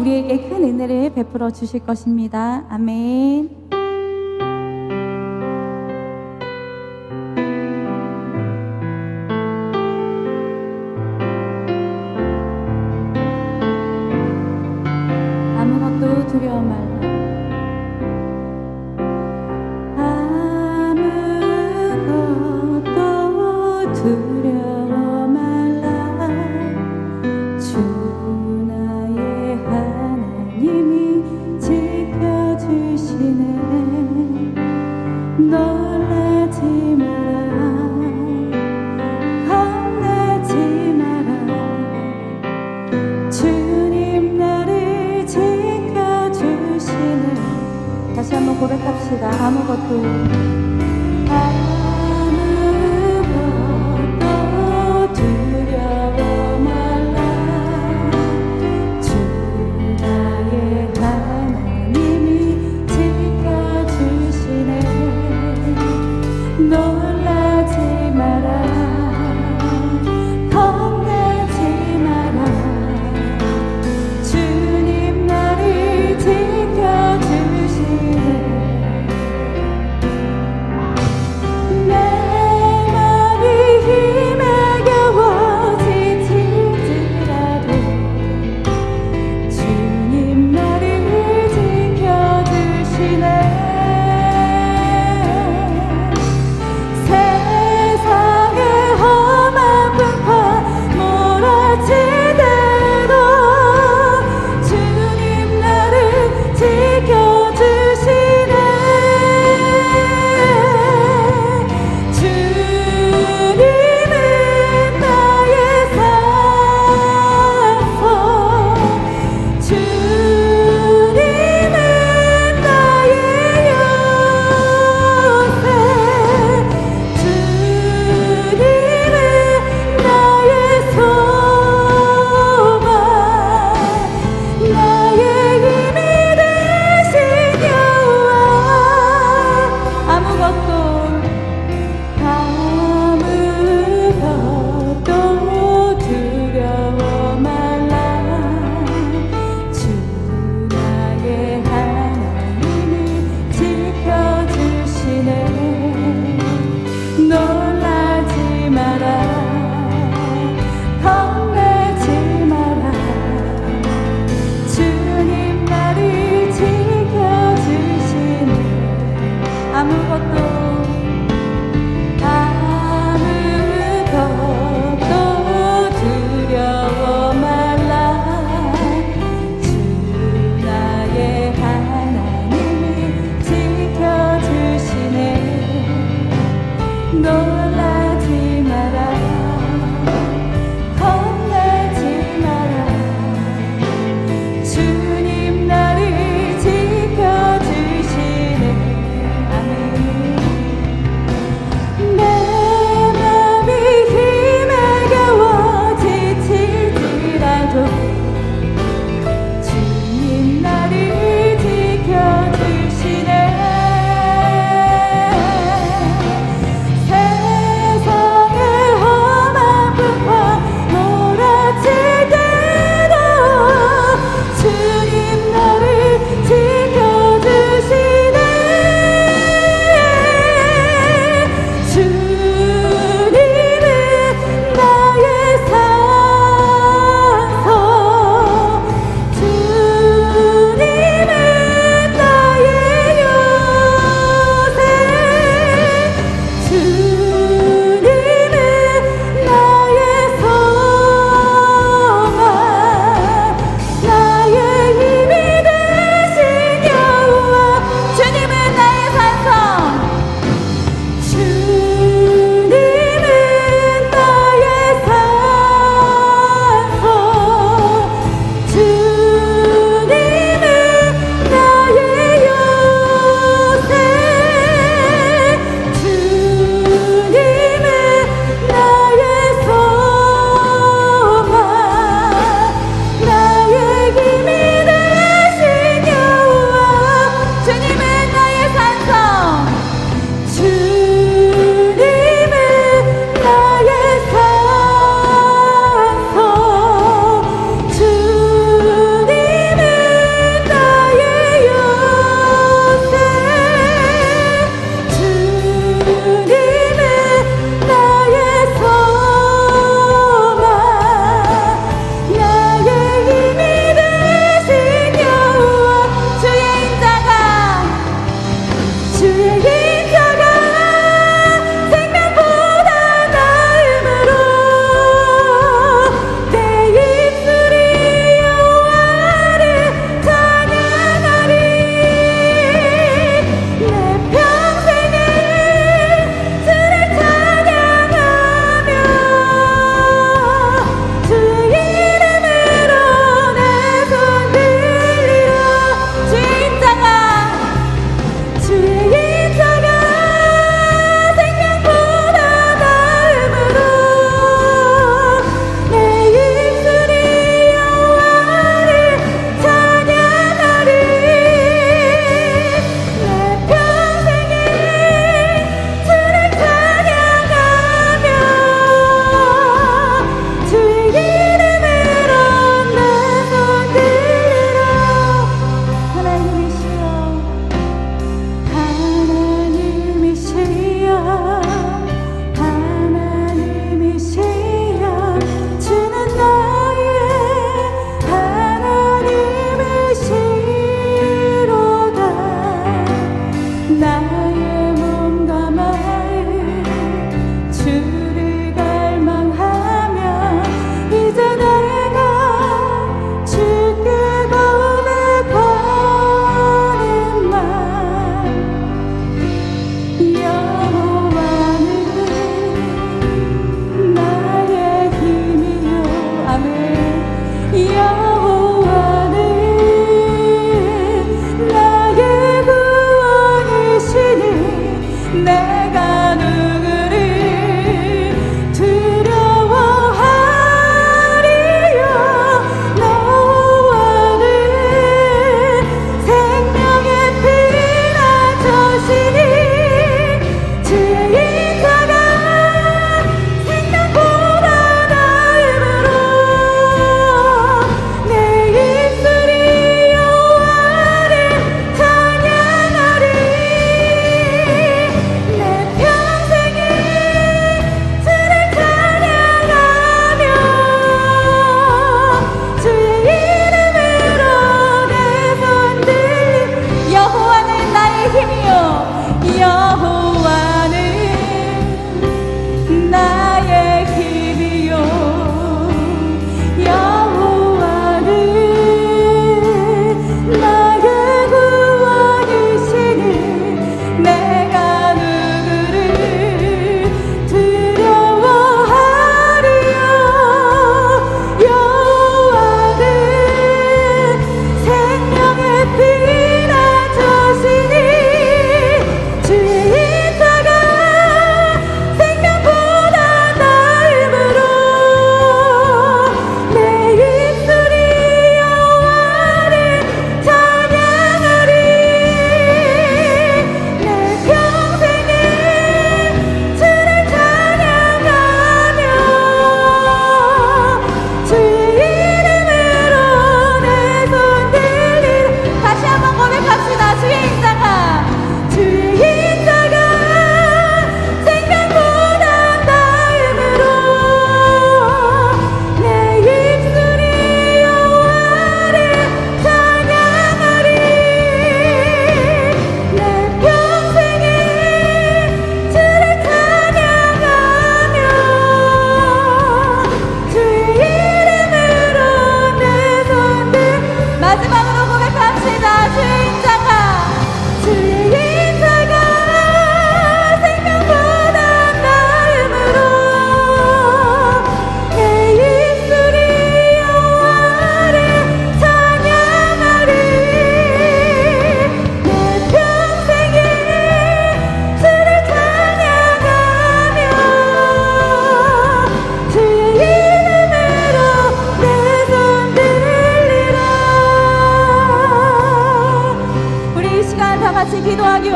우리에게 큰 은혜를 베풀어 주실 것입니다. 아멘. 두려워 말라. 아무것도 두려워 말라. 주 나의 하나님이 지켜주시네. 놀라지 마라. 겁내지 마라. 주님 나를 지켜주시네. 다시 한번 고백합시다. 아무것도 두려워 말라. 주 나의 하나님이 지켜주시네. 놀라지 마라. 겁내지 마라. 주님 나를 지켜주시네.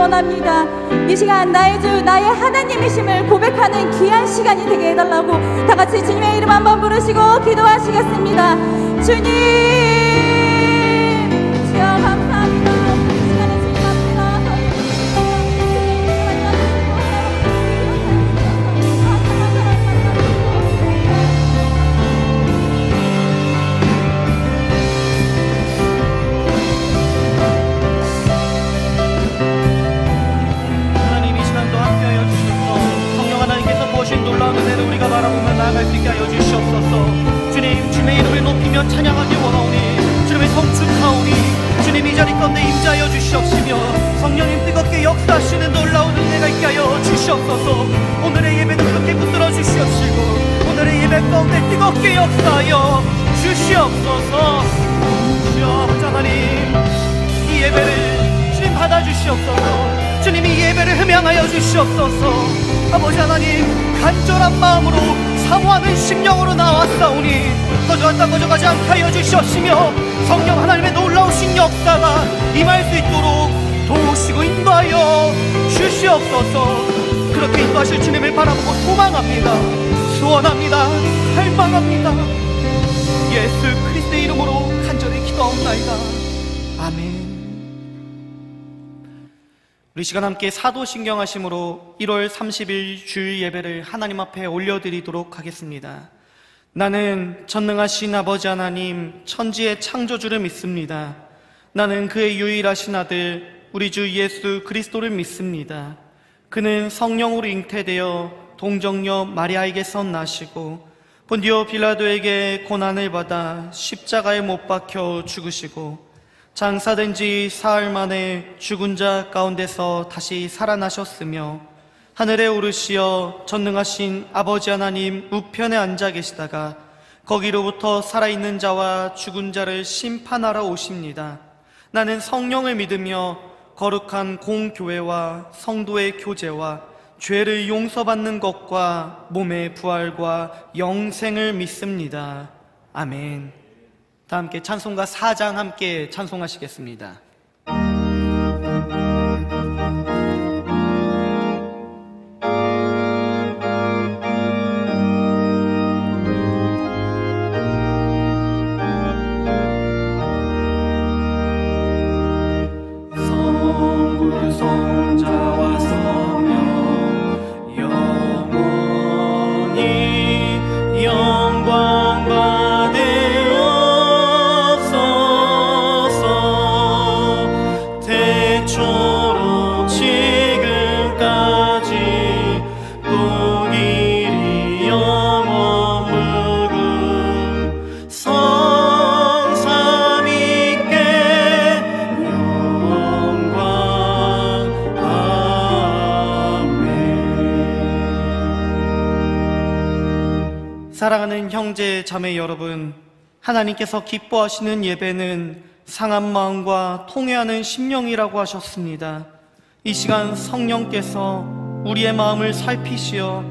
원합니다. 이 시간 나의 주 나의 하나님이심을 고백하는 귀한 시간이 되게 해달라고 다 같이 주님의 이름 한번 부르시고 기도하시겠습니다. 주님, 주여 감사합니다. 이 시간에 주님 앞에 나와서 하나님, 이 시간도 함께하여 주시옵소서. 성령 하나님께서 무엇인 놀라운 은혜를 우리가 바라보며 나아갈 수 있게 하여 주시옵소서. 주님, 주님의 이름을 높이며 찬양하기 원하오니, 주님의 성축하오니, 주님 이 자리 가운데 임자하여 주시옵시며 성령님 뜨겁게 역사하시는 놀라운 은혜가 있게 하여 주시옵소서. 오늘의 예배도 그렇게 붙들어 주시옵시고 오늘의 예배 가운데 뜨겁게 역사하여 주시옵소서. 주여 아버지 하나님, 이 예배를 주님 받아주시옵소서. 주님 이 예배를 흠양하여 주시옵소서. 아버지 하나님, 간절한 마음으로 사모하는 심령으로 나왔사오니 거저갔다 거저가지 않게 하여 주시옵시며 성령 하나님의 놀라우신 역사가 임할 수 있도록 도우시고 인도하여 주시옵소서. 그렇게 인도하실 주님을 바라보고 소망합니다. 소원합니다. 갈망합니다. 예수 그리스도의 이름으로 간절히 기도하옵나이다. 아멘. 우리 시간 함께 사도신경하심으로 1월 30일 주일 예배를 하나님 앞에 올려드리도록 하겠습니다. 나는 전능하신 아버지 하나님, 천지의 창조주를 믿습니다. 나는 그의 유일하신 아들 우리 주 예수 그리스도를 믿습니다. 그는 성령으로 잉태되어 동정녀 마리아에게서 나시고 본디오 빌라도에게 고난을 받아 십자가에 못 박혀 죽으시고 장사된 지 사흘 만에 죽은 자 가운데서 다시 살아나셨으며 하늘에 오르시어 전능하신 아버지 하나님 우편에 앉아 계시다가 거기로부터 살아있는 자와 죽은 자를 심판하러 오십니다. 나는 성령을 믿으며 거룩한 공교회와 성도의 교제와 죄를 용서받는 것과 몸의 부활과 영생을 믿습니다. 아멘. 다 함께 찬송가 4장 함께 찬송하시겠습니다. 성부성자와 성령 영원히 영광 받으옵소서. 태초로 지금까지 또 이리 영원 무궁 성삼위께 영광. 아멘. 사랑하는 형제 자매 여러분, 하나님께서 기뻐하시는 예배는 상한 마음과 통회하는 심령이라고 하셨습니다. 이 시간 성령께서 우리의 마음을 살피시어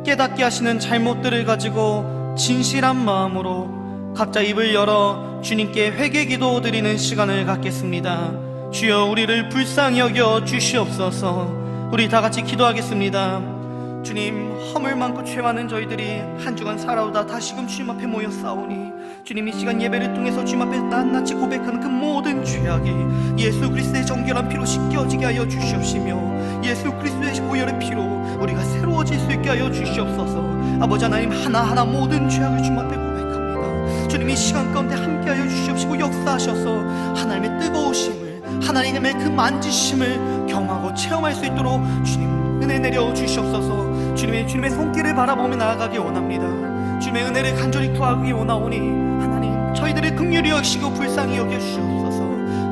깨닫게 하시는 잘못들을 가지고 진실한 마음으로 각자 입을 열어 주님께 회개 기도 드리는 시간을 갖겠습니다. 주여 우리를 불쌍히 여겨 주시옵소서. 우리 다 같이 기도하겠습니다. 주님, 허물 많고 죄 많은 저희들이 한 주간 살아오다 다시금 주님 앞에 모였사오니 주님 이 시간 예배를 통해서 주님 앞에 낱낱이 고백하는 그 모든 죄악이 예수 그리스도의 정결한 피로 씻겨지게 하여 주시옵시며 예수 그리스도의 보혈의 피로 우리가 새로워질 수 있게 하여 주시옵소서. 아버지 하나님, 하나하나 모든 죄악을 주님 앞에 고백합니다. 주님 이 시간 가운데 함께하여 주시옵시고 역사하셔서 하나님의 뜨거우심을, 하나님의 그 만지심을 경험하고 체험할 수 있도록 주님 은혜 내려 주시옵소서. 주님의 손길을 바라보며 나아가기 원합니다. 주님의 은혜를 간절히 구하기 원하오니 하나님 저희들의 긍휼히 여기시고 불쌍히 여겨주시옵소서.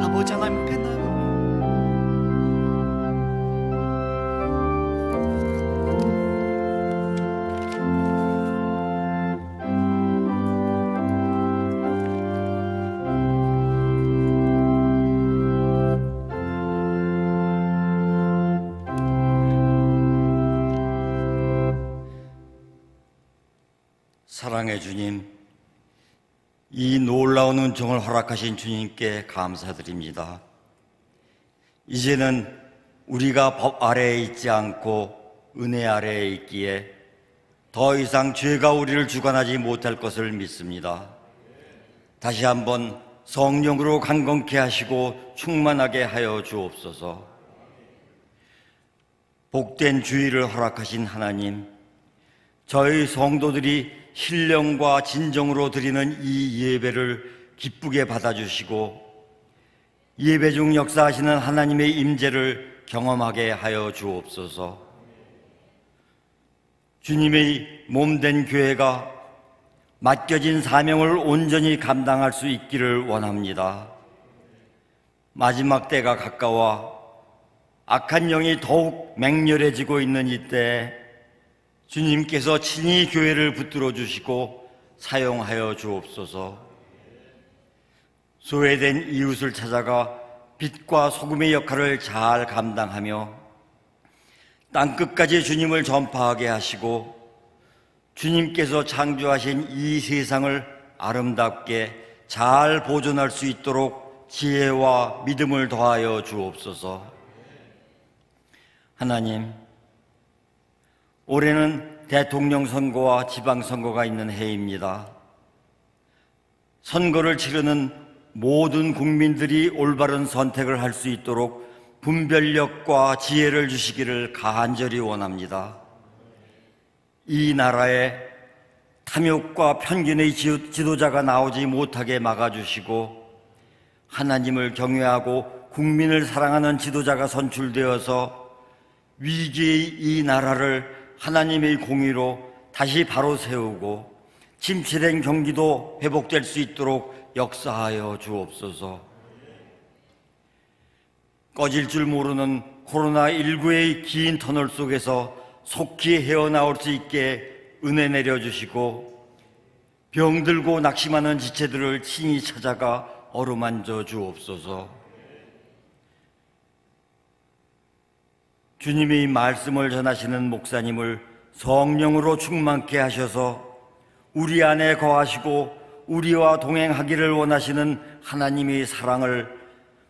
아버지 하나님 앞에 나아갑니다. 사랑의 주님, 이 놀라운 은총을 허락하신 주님께 감사드립니다. 이제는 우리가 법 아래에 있지 않고 은혜 아래에 있기에 더 이상 죄가 우리를 주관하지 못할 것을 믿습니다. 다시 한번 성령으로 강건케 하시고 충만하게 하여 주옵소서. 복된 주의를 허락하신 하나님, 저희 성도들이 신령과 진정으로 드리는 이 예배를 기쁘게 받아주시고 예배 중 역사하시는 하나님의 임재를 경험하게 하여 주옵소서. 주님의 몸된 교회가 맡겨진 사명을 온전히 감당할 수 있기를 원합니다. 마지막 때가 가까워 악한 영이 더욱 맹렬해지고 있는 이때 주님께서 친히 교회를 붙들어 주시고 사용하여 주옵소서. 소외된 이웃을 찾아가 빛과 소금의 역할을 잘 감당하며 땅끝까지 주님을 전파하게 하시고 주님께서 창조하신 이 세상을 아름답게 잘 보존할 수 있도록 지혜와 믿음을 더하여 주옵소서. 하나님, 올해는 대통령 선거와 지방선거가 있는 해입니다. 선거를 치르는 모든 국민들이 올바른 선택을 할 수 있도록 분별력과 지혜를 주시기를 간절히 원합니다. 이 나라에 탐욕과 편견의 지도자가 나오지 못하게 막아주시고 하나님을 경외하고 국민을 사랑하는 지도자가 선출되어서 위기의 이 나라를 하나님의 공의로 다시 바로 세우고 침체된 경기도 회복될 수 있도록 역사하여 주옵소서. 꺼질 줄 모르는 코로나19의 긴 터널 속에서 속히 헤어나올 수 있게 은혜 내려주시고 병들고 낙심하는 지체들을 친히 찾아가 어루만져 주옵소서. 주님의 말씀을 전하시는 목사님을 성령으로 충만케 하셔서 우리 안에 거하시고 우리와 동행하기를 원하시는 하나님의 사랑을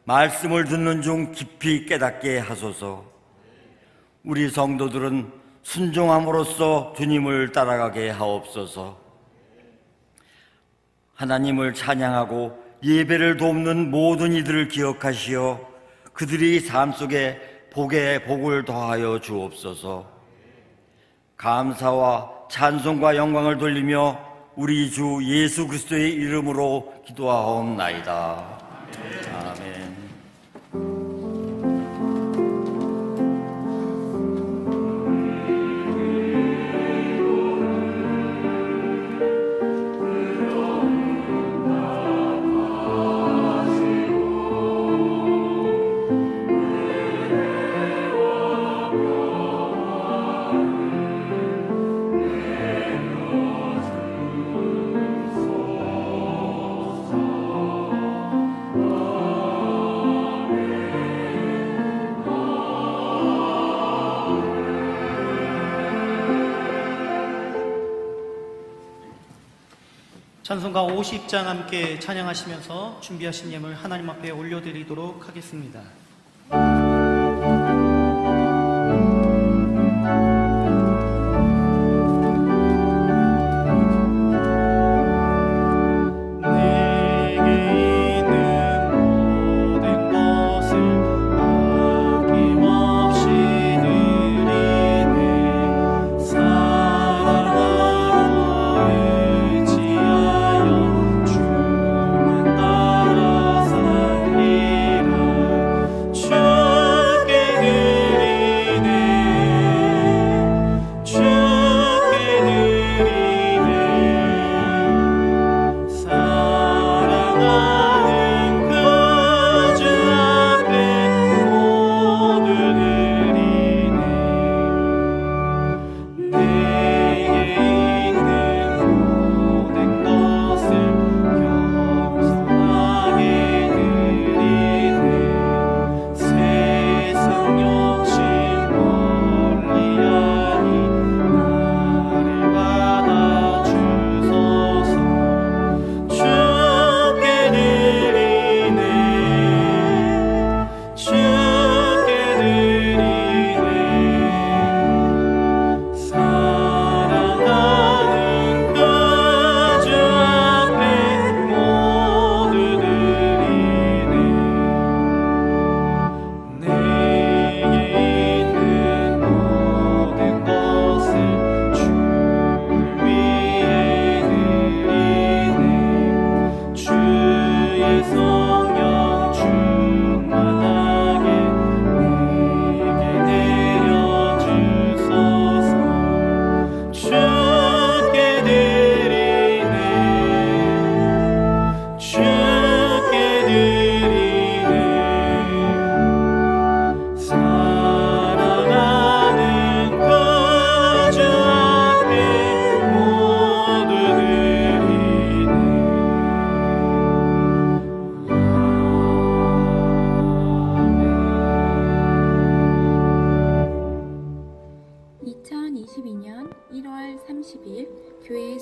말씀을 듣는 중 깊이 깨닫게 하소서. 우리 성도들은 순종함으로써 주님을 따라가게 하옵소서. 하나님을 찬양하고 예배를 돕는 모든 이들을 기억하시어 그들의 삶 속에 복에 복을 더하여 주옵소서. 감사와 찬송과 영광을 돌리며 우리 주 예수 그리스도의 이름으로 기도하옵나이다. 아멘. 찬송가 50장 함께 찬양하시면서 준비하신 예물 하나님 앞에 올려드리도록 하겠습니다.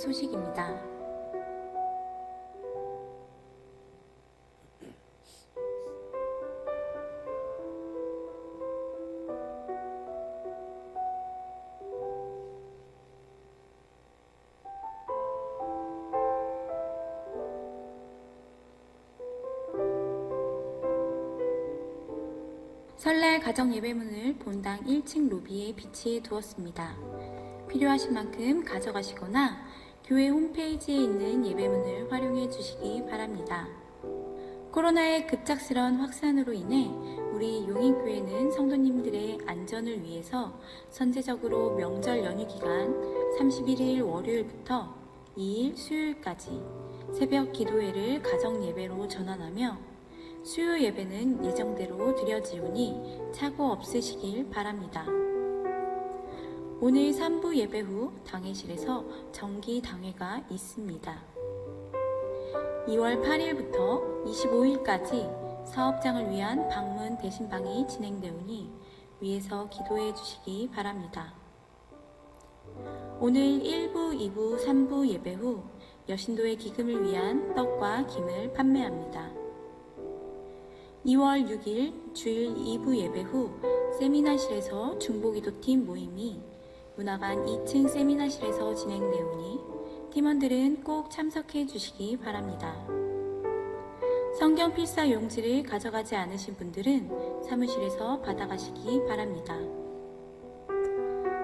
소식입니다. 설날 가정 예배문을 본당 1층 로비에 비치해 두었습니다. 필요하신 만큼 가져가시거나 교회 홈페이지에 있는 예배문을 활용해 주시기 바랍니다. 코로나의 급작스러운 확산으로 인해 우리 용인교회는 성도님들의 안전을 위해서 선제적으로 명절 연휴 기간 31일 월요일부터 2일 수요일까지 새벽 기도회를 가정 예배로 전환하며 수요 예배는 예정대로 드려지오니 착오 없으시길 바랍니다. 오늘 3부 예배 후 당회실에서 정기 당회가 있습니다. 2월 8일부터 25일까지 사업장을 위한 방문 대신방이 진행되오니 위에서 기도해 주시기 바랍니다. 오늘 1부, 2부, 3부 예배 후 여신도의 기금을 위한 떡과 김을 판매합니다. 2월 6일 주일 2부 예배 후 세미나실에서 중보기도팀 모임이 문화관 2층 세미나실에서 진행되오니 팀원들은 꼭 참석해 주시기 바랍니다. 성경 필사 용지를 가져가지 않으신 분들은 사무실에서 받아가시기 바랍니다.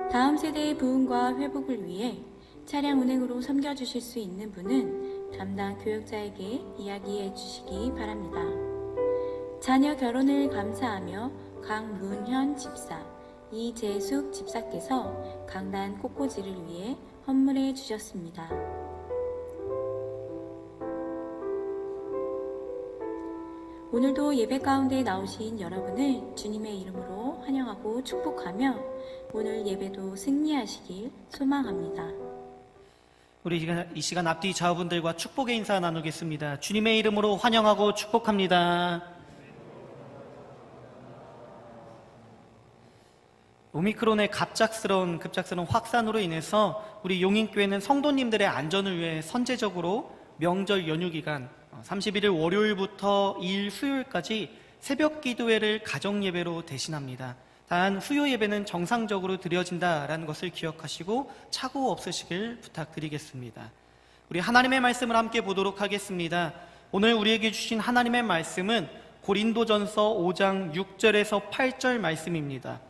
다음 세대의 부흥과 회복을 위해 차량 운행으로 섬겨주실 수 있는 분은 담당 교역자에게 이야기해 주시기 바랍니다. 자녀 결혼을 감사하며 강문현 집사, 이재숙 집사께서 강단 꽃꽂이를 위해 헌물해 주셨습니다. 오늘도 예배 가운데 나오신 여러분을 주님의 이름으로 환영하고 축복하며 오늘 예배도 승리하시길 소망합니다. 우리 이 시간 앞뒤 좌우분들과 축복의 인사 나누겠습니다. 주님의 이름으로 환영하고 축복합니다. 오미크론의 급작스러운 확산으로 인해서 우리 용인교회는 성도님들의 안전을 위해 선제적으로 명절 연휴 기간 31일 월요일부터 2일 수요일까지 새벽 기도회를 가정 예배로 대신합니다. 단 수요 예배는 정상적으로 드려진다라는 것을 기억하시고 착오 없으시길 부탁드리겠습니다. 우리 하나님의 말씀을 함께 보도록 하겠습니다. 오늘 우리에게 주신 하나님의 말씀은 고린도전서 5장 6절에서 8절 말씀입니다.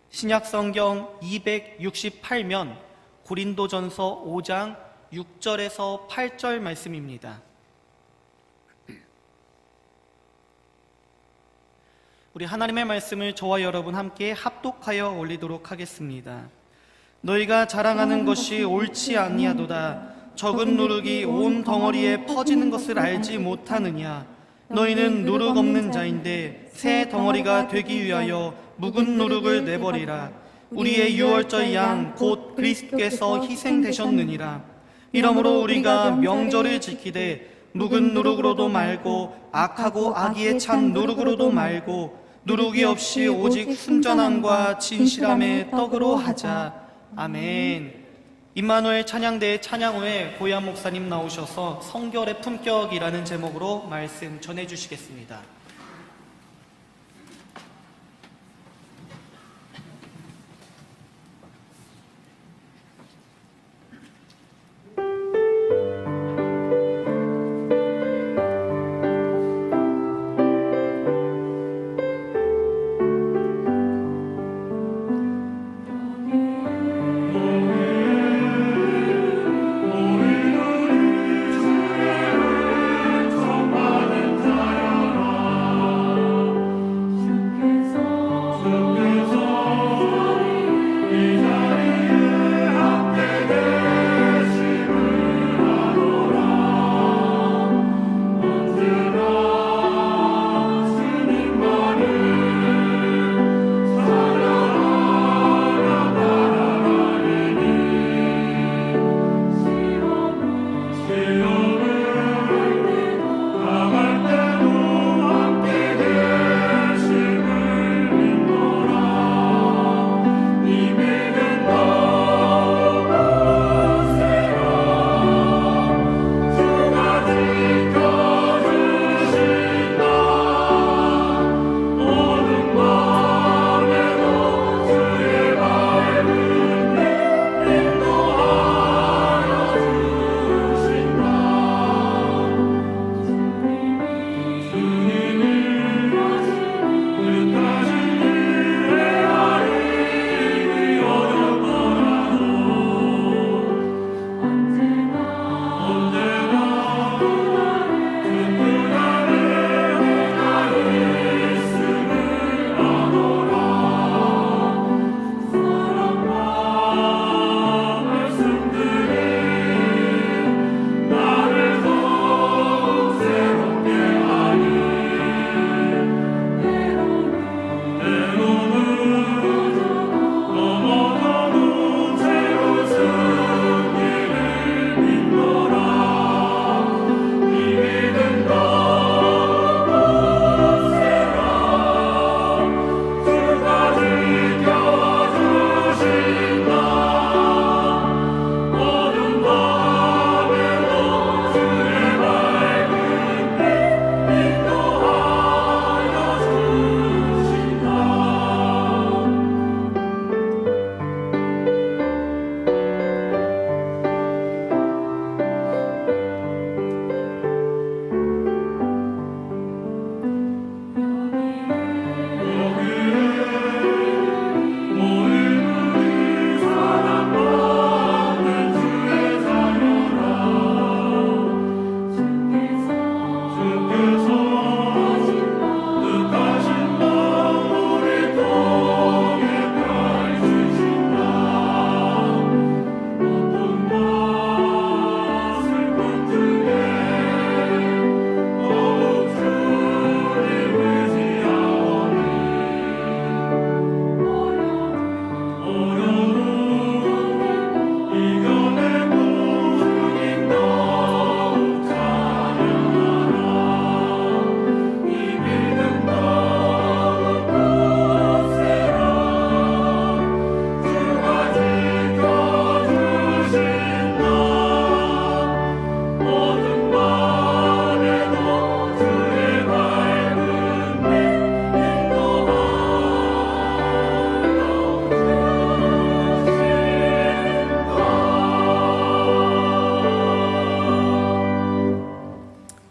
신약성경 268면 고린도전서 5장 6절에서 8절 말씀입니다. 우리 하나님의 말씀을 저와 여러분 함께 합독하여 올리도록 하겠습니다. 너희가 자랑하는 것이 옳지 아니하도다. 적은 누룩이 온 덩어리에 퍼지는 것을 알지 못하느냐. 너희는 누룩 없는 자인데 새 덩어리가 되기 위하여 묵은 누룩을 내버리라. 우리의 유월절 양 곧 그리스도께서 희생되셨느니라. 이러므로 우리가 명절을 지키되 묵은 누룩으로도 말고 악하고 악의에 찬 누룩으로도 말고 누룩이 없이 오직 순전함과 진실함의 떡으로 하자. 아멘. 임마누엘 찬양대의 찬양 후에 고야 목사님 나오셔서 성결의 품격이라는 제목으로 말씀 전해주시겠습니다.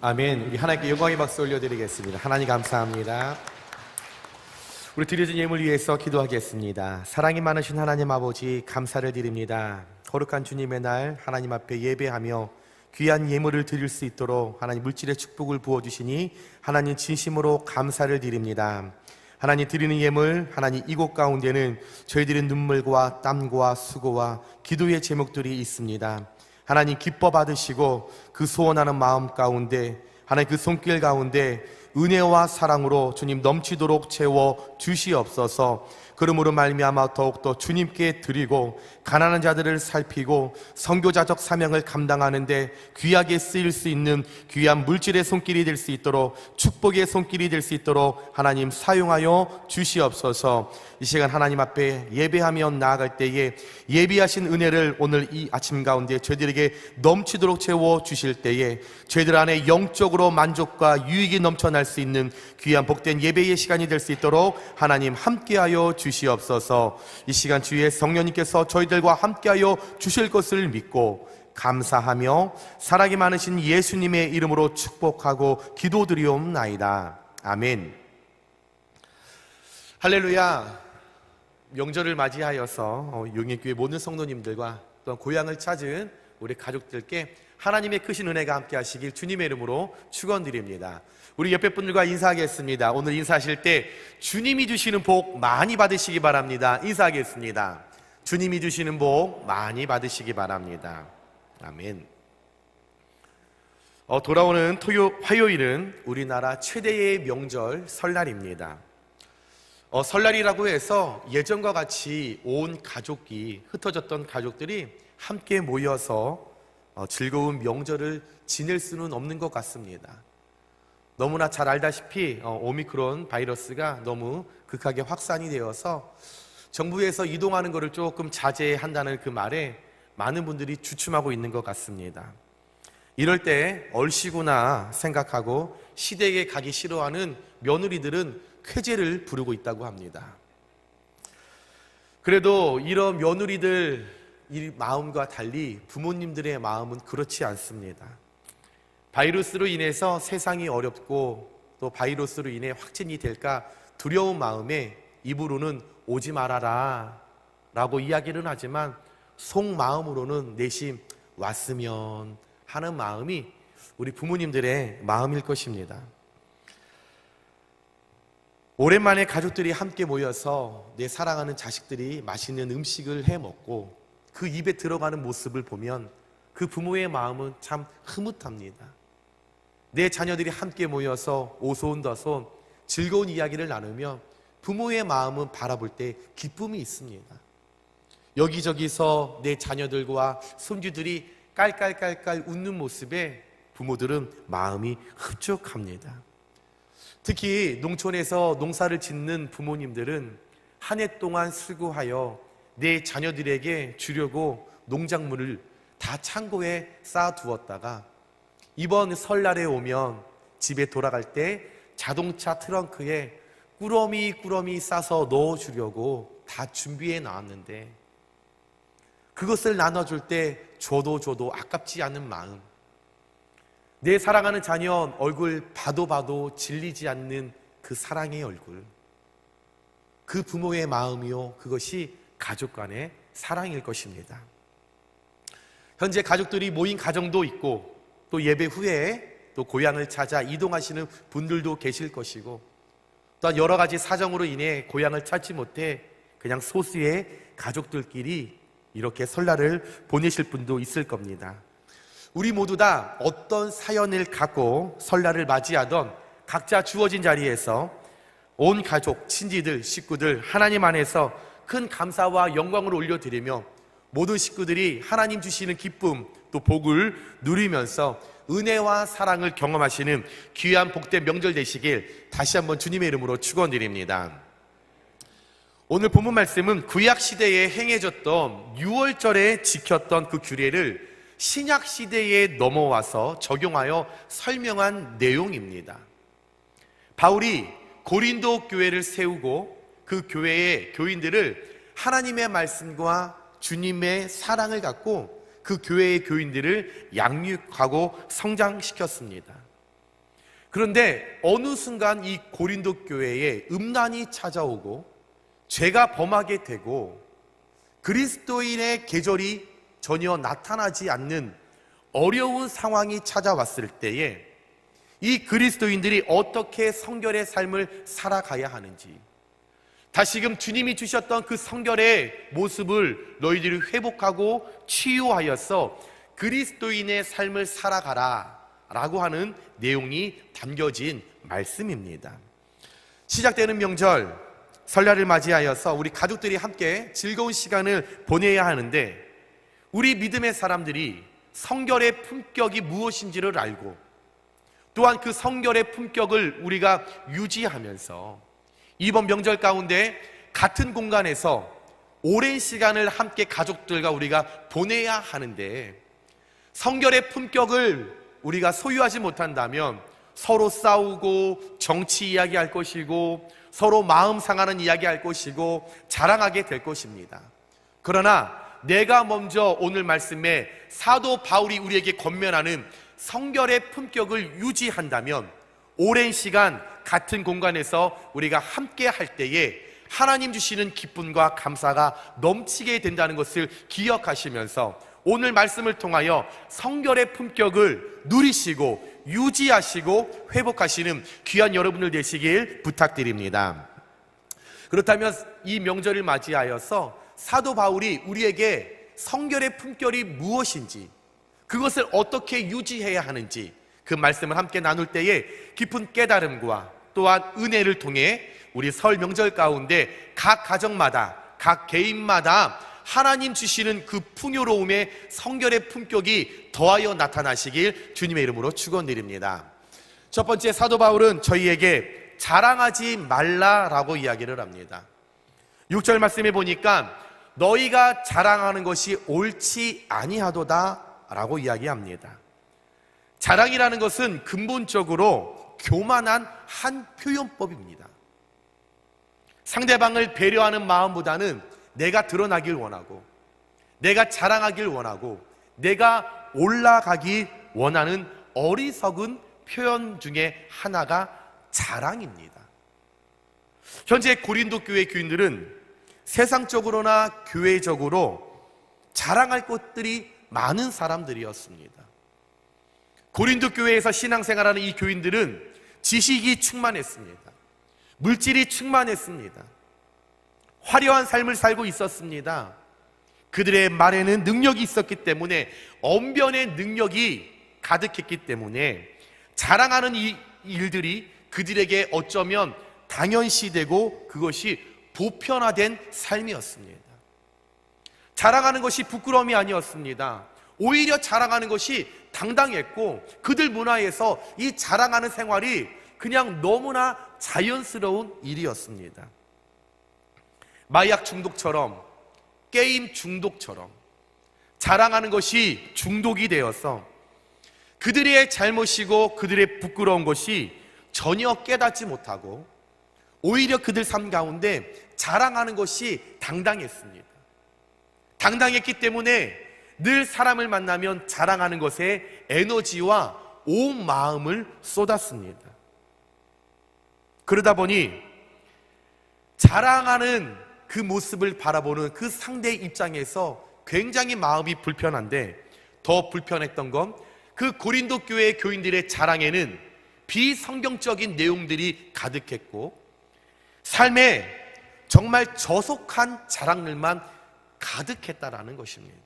아멘. 우리 하나님께 영광의 박수 올려드리겠습니다. 하나님 감사합니다. 우리 드려진 예물 위해서 기도하겠습니다. 사랑이 많으신 하나님 아버지 감사를 드립니다. 거룩한 주님의 날 하나님 앞에 예배하며 귀한 예물을 드릴 수 있도록 하나님 물질의 축복을 부어주시니 하나님 진심으로 감사를 드립니다. 하나님 드리는 예물, 하나님 이곳 가운데는 저희들의 눈물과 땀과 수고와 기도의 제목들이 있습니다. 하나님 기뻐 받으시고 그 소원하는 마음 가운데 하나님 그 손길 가운데 은혜와 사랑으로 주님 넘치도록 채워 주시옵소서. 그러므로 말미암아 더욱더 주님께 드리고 가난한 자들을 살피고 선교자적 사명을 감당하는데 귀하게 쓰일 수 있는 귀한 물질의 손길이 될 수 있도록 축복의 손길이 될 수 있도록 하나님 사용하여 주시옵소서. 이 시간 하나님 앞에 예배하며 나아갈 때에 예비하신 은혜를 오늘 이 아침 가운데 저희들에게 넘치도록 채워 주실 때에 저희들 안에 영적으로 만족과 유익이 넘쳐날 수 있는 귀한 복된 예배의 시간이 될 수 있도록 하나님 함께하여 주시옵소서. 이 시간 주의 성령님께서 저희들과 함께하여 주실 것을 믿고 감사하며 사랑이 많으신 예수님의 이름으로 축복하고 기도드리옵나이다. 아멘. 할렐루야. 명절을 맞이하여서 용인교회 모든 성도님들과 또한 고향을 찾은 우리 가족들께 하나님의 크신 은혜가 함께 하시길 주님의 이름으로 축원드립니다. 우리 옆에 분들과 인사하겠습니다. 오늘 인사하실 때 주님이 주시는 복 많이 받으시기 바랍니다. 인사하겠습니다. 주님이 주시는 복 많이 받으시기 바랍니다. 아멘. 돌아오는 화요일은 우리나라 최대의 명절 설날입니다. 설날이라고 해서 예전과 같이 온 가족이 흩어졌던 가족들이 함께 모여서 즐거운 명절을 지낼 수는 없는 것 같습니다. 너무나 잘 알다시피 오미크론 바이러스가 너무 극하게 확산이 되어서 정부에서 이동하는 것을 조금 자제한다는 그 말에 많은 분들이 주춤하고 있는 것 같습니다. 이럴 때 얼씨구나 생각하고 시댁에 가기 싫어하는 며느리들은 쾌재를 부르고 있다고 합니다. 그래도 이런 며느리들 이 마음과 달리 부모님들의 마음은 그렇지 않습니다. 바이러스로 인해서 세상이 어렵고 또 바이러스로 인해 확진이 될까 두려운 마음에 입으로는 오지 말아라 라고 이야기는 하지만 속마음으로는 내심 왔으면 하는 마음이 우리 부모님들의 마음일 것입니다. 오랜만에 가족들이 함께 모여서 내 사랑하는 자식들이 맛있는 음식을 해 먹고 그 입에 들어가는 모습을 보면 그 부모의 마음은 참 흐뭇합니다. 내 자녀들이 함께 모여서 오손도손 즐거운 이야기를 나누며 부모의 마음은 바라볼 때 기쁨이 있습니다. 여기저기서 내 자녀들과 손주들이 깔깔깔깔 웃는 모습에 부모들은 마음이 흡족합니다. 특히 농촌에서 농사를 짓는 부모님들은 한 해 동안 수고하여 내 자녀들에게 주려고 농작물을 다 창고에 쌓아두었다가 이번 설날에 오면 집에 돌아갈 때 자동차 트렁크에 꾸러미 싸서 넣어주려고 다 준비해 놨는데 그것을 나눠줄 때 줘도 아깝지 않은 마음, 내 사랑하는 자녀 얼굴 봐도 질리지 않는 그 사랑의 얼굴, 그 부모의 마음이요, 그것이 가족 간의 사랑일 것입니다. 현재 가족들이 모인 가정도 있고 또 예배 후에 또 고향을 찾아 이동하시는 분들도 계실 것이고, 또한 여러 가지 사정으로 인해 고향을 찾지 못해 그냥 소수의 가족들끼리 이렇게 설날을 보내실 분도 있을 겁니다. 우리 모두 다 어떤 사연을 갖고 설날을 맞이하던 각자 주어진 자리에서 온 가족, 친지들, 식구들 하나님 안에서 큰 감사와 영광을 올려드리며 모든 식구들이 하나님 주시는 기쁨 또 복을 누리면서 은혜와 사랑을 경험하시는 귀한 복된 명절 되시길 다시 한번 주님의 이름으로 축원드립니다. 오늘 본문 말씀은 구약 시대에 행해졌던 유월절에 지켰던 그 규례를 신약 시대에 넘어와서 적용하여 설명한 내용입니다. 바울이 고린도 교회를 세우고 그 교회의 교인들을 하나님의 말씀과 주님의 사랑을 갖고 그 교회의 교인들을 양육하고 성장시켰습니다. 그런데 어느 순간 이 고린도 교회에 음란이 찾아오고 죄가 범하게 되고 그리스도인의 계절이 전혀 나타나지 않는 어려운 상황이 찾아왔을 때에 이 그리스도인들이 어떻게 성결의 삶을 살아가야 하는지, 다시금 주님이 주셨던 그 성결의 모습을 너희들이 회복하고 치유하여서 그리스도인의 삶을 살아가라 라고 하는 내용이 담겨진 말씀입니다. 시작되는 명절 설날을 맞이하여서 우리 가족들이 함께 즐거운 시간을 보내야 하는데, 우리 믿음의 사람들이 성결의 품격이 무엇인지를 알고 또한 그 성결의 품격을 우리가 유지하면서 이번 명절 가운데 같은 공간에서 오랜 시간을 함께 가족들과 우리가 보내야 하는데, 성결의 품격을 우리가 소유하지 못한다면 서로 싸우고 정치 이야기할 것이고 서로 마음 상하는 이야기할 것이고 자랑하게 될 것입니다. 그러나 내가 먼저 오늘 말씀에 사도 바울이 우리에게 권면하는 성결의 품격을 유지한다면 오랜 시간 같은 공간에서 우리가 함께 할 때에 하나님 주시는 기쁨과 감사가 넘치게 된다는 것을 기억하시면서 오늘 말씀을 통하여 성결의 품격을 누리시고 유지하시고 회복하시는 귀한 여러분들 되시길 부탁드립니다. 그렇다면 이 명절을 맞이하여서 사도 바울이 우리에게 성결의 품격이 무엇인지, 그것을 어떻게 유지해야 하는지 그 말씀을 함께 나눌 때에 깊은 깨달음과 또한 은혜를 통해 우리 설 명절 가운데 각 가정마다 각 개인마다 하나님 주시는 그 풍요로움의 성결의 품격이 더하여 나타나시길 주님의 이름으로 축원드립니다. 첫 번째, 사도 바울은 저희에게 자랑하지 말라라고 이야기를 합니다. 6절 말씀에 보니까 너희가 자랑하는 것이 옳지 아니하도다 라고 이야기합니다. 자랑이라는 것은 근본적으로 교만한 한 표현법입니다. 상대방을 배려하는 마음보다는 내가 드러나길 원하고 내가 자랑하길 원하고 내가 올라가기 원하는 어리석은 표현 중에 하나가 자랑입니다. 현재 고린도 교회 교인들은 세상적으로나 교회적으로 자랑할 것들이 많은 사람들이었습니다. 고린도 교회에서 신앙생활하는 이 교인들은 지식이 충만했습니다. 물질이 충만했습니다. 화려한 삶을 살고 있었습니다. 그들의 말에는 능력이 있었기 때문에, 언변의 능력이 가득했기 때문에 자랑하는 이 일들이 그들에게 어쩌면 당연시되고 그것이 보편화된 삶이었습니다. 자랑하는 것이 부끄러움이 아니었습니다. 오히려 자랑하는 것이 당당했고 그들 문화에서 이 자랑하는 생활이 그냥 너무나 자연스러운 일이었습니다. 마약 중독처럼, 게임 중독처럼 자랑하는 것이 중독이 되어서 그들의 잘못이고 그들의 부끄러운 것이 전혀 깨닫지 못하고 오히려 그들 삶 가운데 자랑하는 것이 당당했습니다. 당당했기 때문에 늘 사람을 만나면 자랑하는 것에 에너지와 온 마음을 쏟았습니다. 그러다 보니 자랑하는 그 모습을 바라보는 그 상대의 입장에서 굉장히 마음이 불편한데, 더 불편했던 건 그 고린도 교회 교인들의 자랑에는 비성경적인 내용들이 가득했고 삶에 정말 저속한 자랑들만 가득했다라는 것입니다.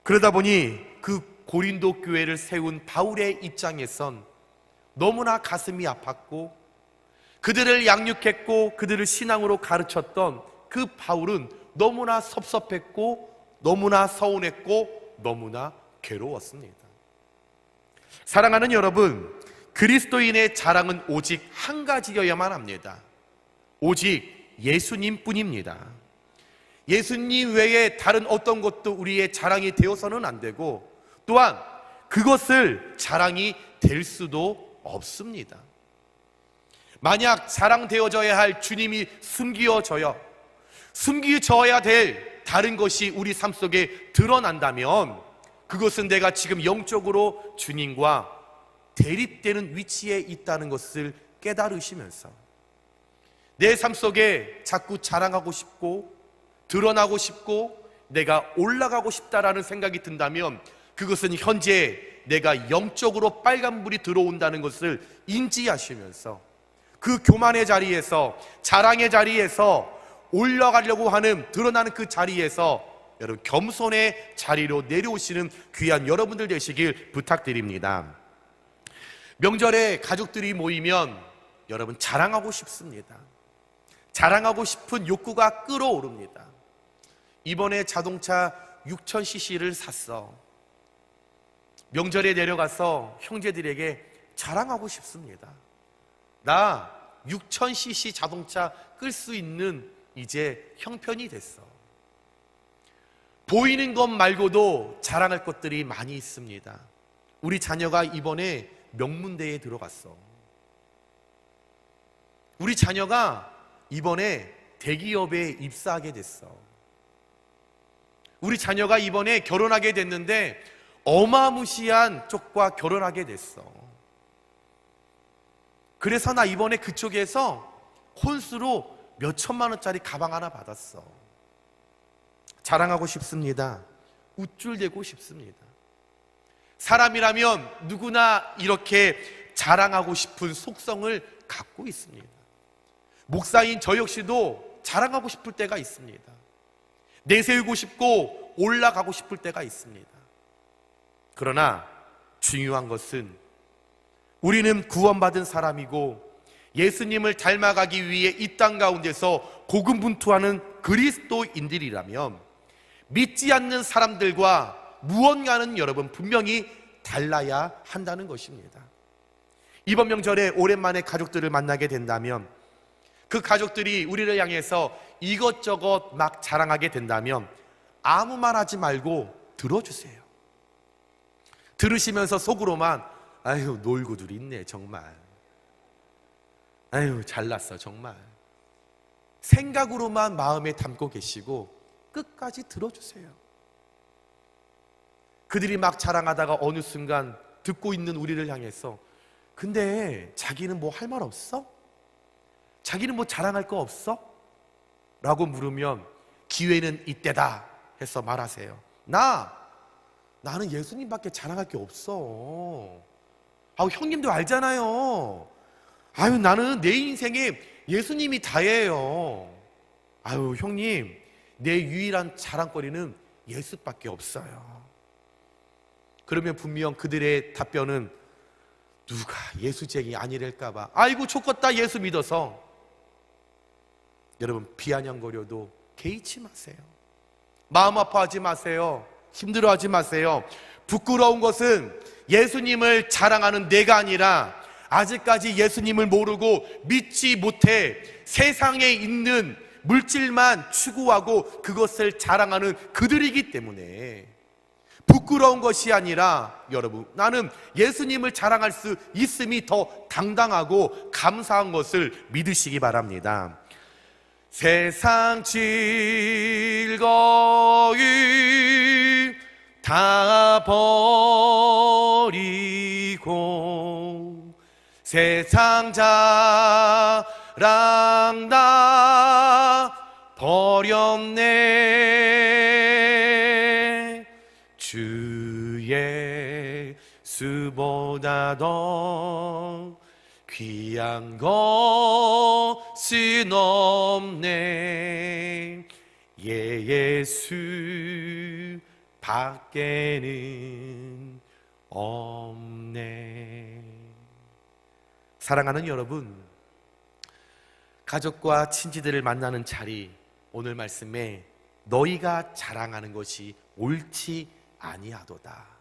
그러다 보니 그 고린도 교회를 세운 바울의 입장에선 너무나 가슴이 아팠고 그들을 양육했고 그들을 신앙으로 가르쳤던 그 바울은 너무나 섭섭했고 너무나 서운했고 너무나 괴로웠습니다. 사랑하는 여러분, 그리스도인의 자랑은 오직 한 가지여야만 합니다. 오직 예수님 뿐입니다. 예수님 외에 다른 어떤 것도 우리의 자랑이 되어서는 안 되고 또한 그것을 자랑이 될 수도 없습니다. 만약 자랑되어져야 할 주님이 숨겨져야 될 다른 것이 우리 삶 속에 드러난다면 그것은 내가 지금 영적으로 주님과 대립되는 위치에 있다는 것을 깨달으시면서 내 삶 속에 자꾸 자랑하고 싶고 드러나고 싶고 내가 올라가고 싶다라는 생각이 든다면 그것은 현재 내가 영적으로 빨간불이 들어온다는 것을 인지하시면서 그 교만의 자리에서 자랑의 자리에서 올라가려고 하는 드러나는 그 자리에서 여러분 겸손의 자리로 내려오시는 귀한 여러분들 되시길 부탁드립니다. 명절에 가족들이 모이면 여러분 자랑하고 싶습니다. 자랑하고 싶은 욕구가 끓어오릅니다. 이번에 자동차 6000cc를 샀어. 명절에 내려가서 형제들에게 자랑하고 싶습니다. 나 6000cc 자동차 끌 수 있는 이제 형편이 됐어. 보이는 것 말고도 자랑할 것들이 많이 있습니다. 우리 자녀가 이번에 명문대에 들어갔어. 우리 자녀가 이번에 대기업에 입사하게 됐어. 우리 자녀가 이번에 결혼하게 됐는데 어마무시한 쪽과 결혼하게 됐어. 그래서 나 이번에 그쪽에서 혼수로 몇 천만 원짜리 가방 하나 받았어. 자랑하고 싶습니다. 우쭐대고 싶습니다. 사람이라면 누구나 이렇게 자랑하고 싶은 속성을 갖고 있습니다. 목사인 저 역시도 자랑하고 싶을 때가 있습니다. 내세우고 싶고 올라가고 싶을 때가 있습니다. 그러나 중요한 것은 우리는 구원받은 사람이고 예수님을 닮아가기 위해 이 땅 가운데서 고군분투하는 그리스도인들이라면 믿지 않는 사람들과 무언가는 여러분 분명히 달라야 한다는 것입니다. 이번 명절에 오랜만에 가족들을 만나게 된다면 그 가족들이 우리를 향해서 이것저것 막 자랑하게 된다면 아무 말 하지 말고 들어주세요. 들으시면서 속으로만 아유 놀고들 있네 정말. 아유 잘났어 정말. 생각으로만 마음에 담고 계시고 끝까지 들어주세요. 그들이 막 자랑하다가 어느 순간 듣고 있는 우리를 향해서 근데 자기는 뭐 할 말 없어? 자기는 뭐 자랑할 거 없어? 라고 물으면 기회는 이때다 해서 말하세요. 나는 예수님밖에 자랑할 게 없어. 형님도 알잖아요. 나는 내 인생에 예수님이 다예요. 형님, 내 유일한 자랑거리는 예수밖에 없어요. 그러면 분명 그들의 답변은 누가 예수쟁이 아니랄까봐 아이고 좋겠다 예수 믿어서. 여러분 비아냥거려도 개의치 마세요. 마음 아파하지 마세요. 힘들어하지 마세요. 부끄러운 것은 예수님을 자랑하는 내가 아니라 아직까지 예수님을 모르고 믿지 못해 세상에 있는 물질만 추구하고 그것을 자랑하는 그들이기 때문에 부끄러운 것이 아니라 여러분 나는 예수님을 자랑할 수 있음이 더 당당하고 감사한 것을 믿으시기 바랍니다. 세상 즐거이 다 버리고 세상 자랑 다 버렸네 주의 수보다 더 귀한 것은 없네. 예수 밖에는 없네. 사랑하는 여러분, 가족과 친지들을 만나는 자리, 오늘 말씀에 너희가 자랑하는 것이 옳지 아니하도다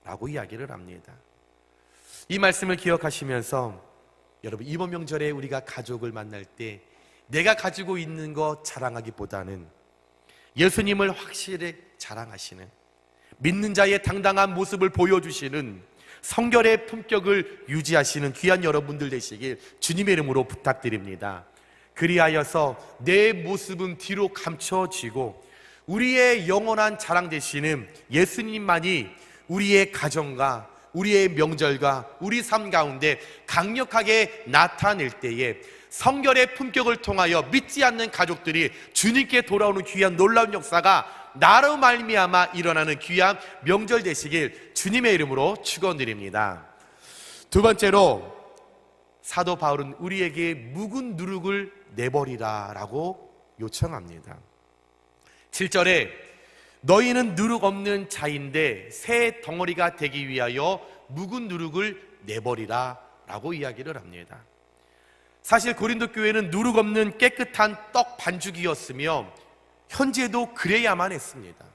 라고 이야기를 합니다. 이 말씀을 기억하시면서 여러분, 이번 명절에 우리가 가족을 만날 때 내가 가지고 있는 것 자랑하기보다는 예수님을 확실히 자랑하시는, 믿는 자의 당당한 모습을 보여주시는, 성결의 품격을 유지하시는 귀한 여러분들 되시길 주님의 이름으로 부탁드립니다. 그리하여서 내 모습은 뒤로 감춰지고 우리의 영원한 자랑 되시는 예수님만이 우리의 가정과 우리의 명절과 우리 삶 가운데 강력하게 나타낼 때에 성결의 품격을 통하여 믿지 않는 가족들이 주님께 돌아오는 귀한 놀라운 역사가 나로 말미암아 일어나는 귀한 명절 되시길 주님의 이름으로 축원드립니다. 두 번째로, 사도 바울은 우리에게 묵은 누룩을 내버리라 라고 요청합니다. 7절에 너희는 누룩 없는 자인데 새 덩어리가 되기 위하여 묵은 누룩을 내버리라 라고 이야기를 합니다. 사실 고린도 교회는 누룩 없는 깨끗한 떡 반죽이었으며 현재도 그래야만 했습니다.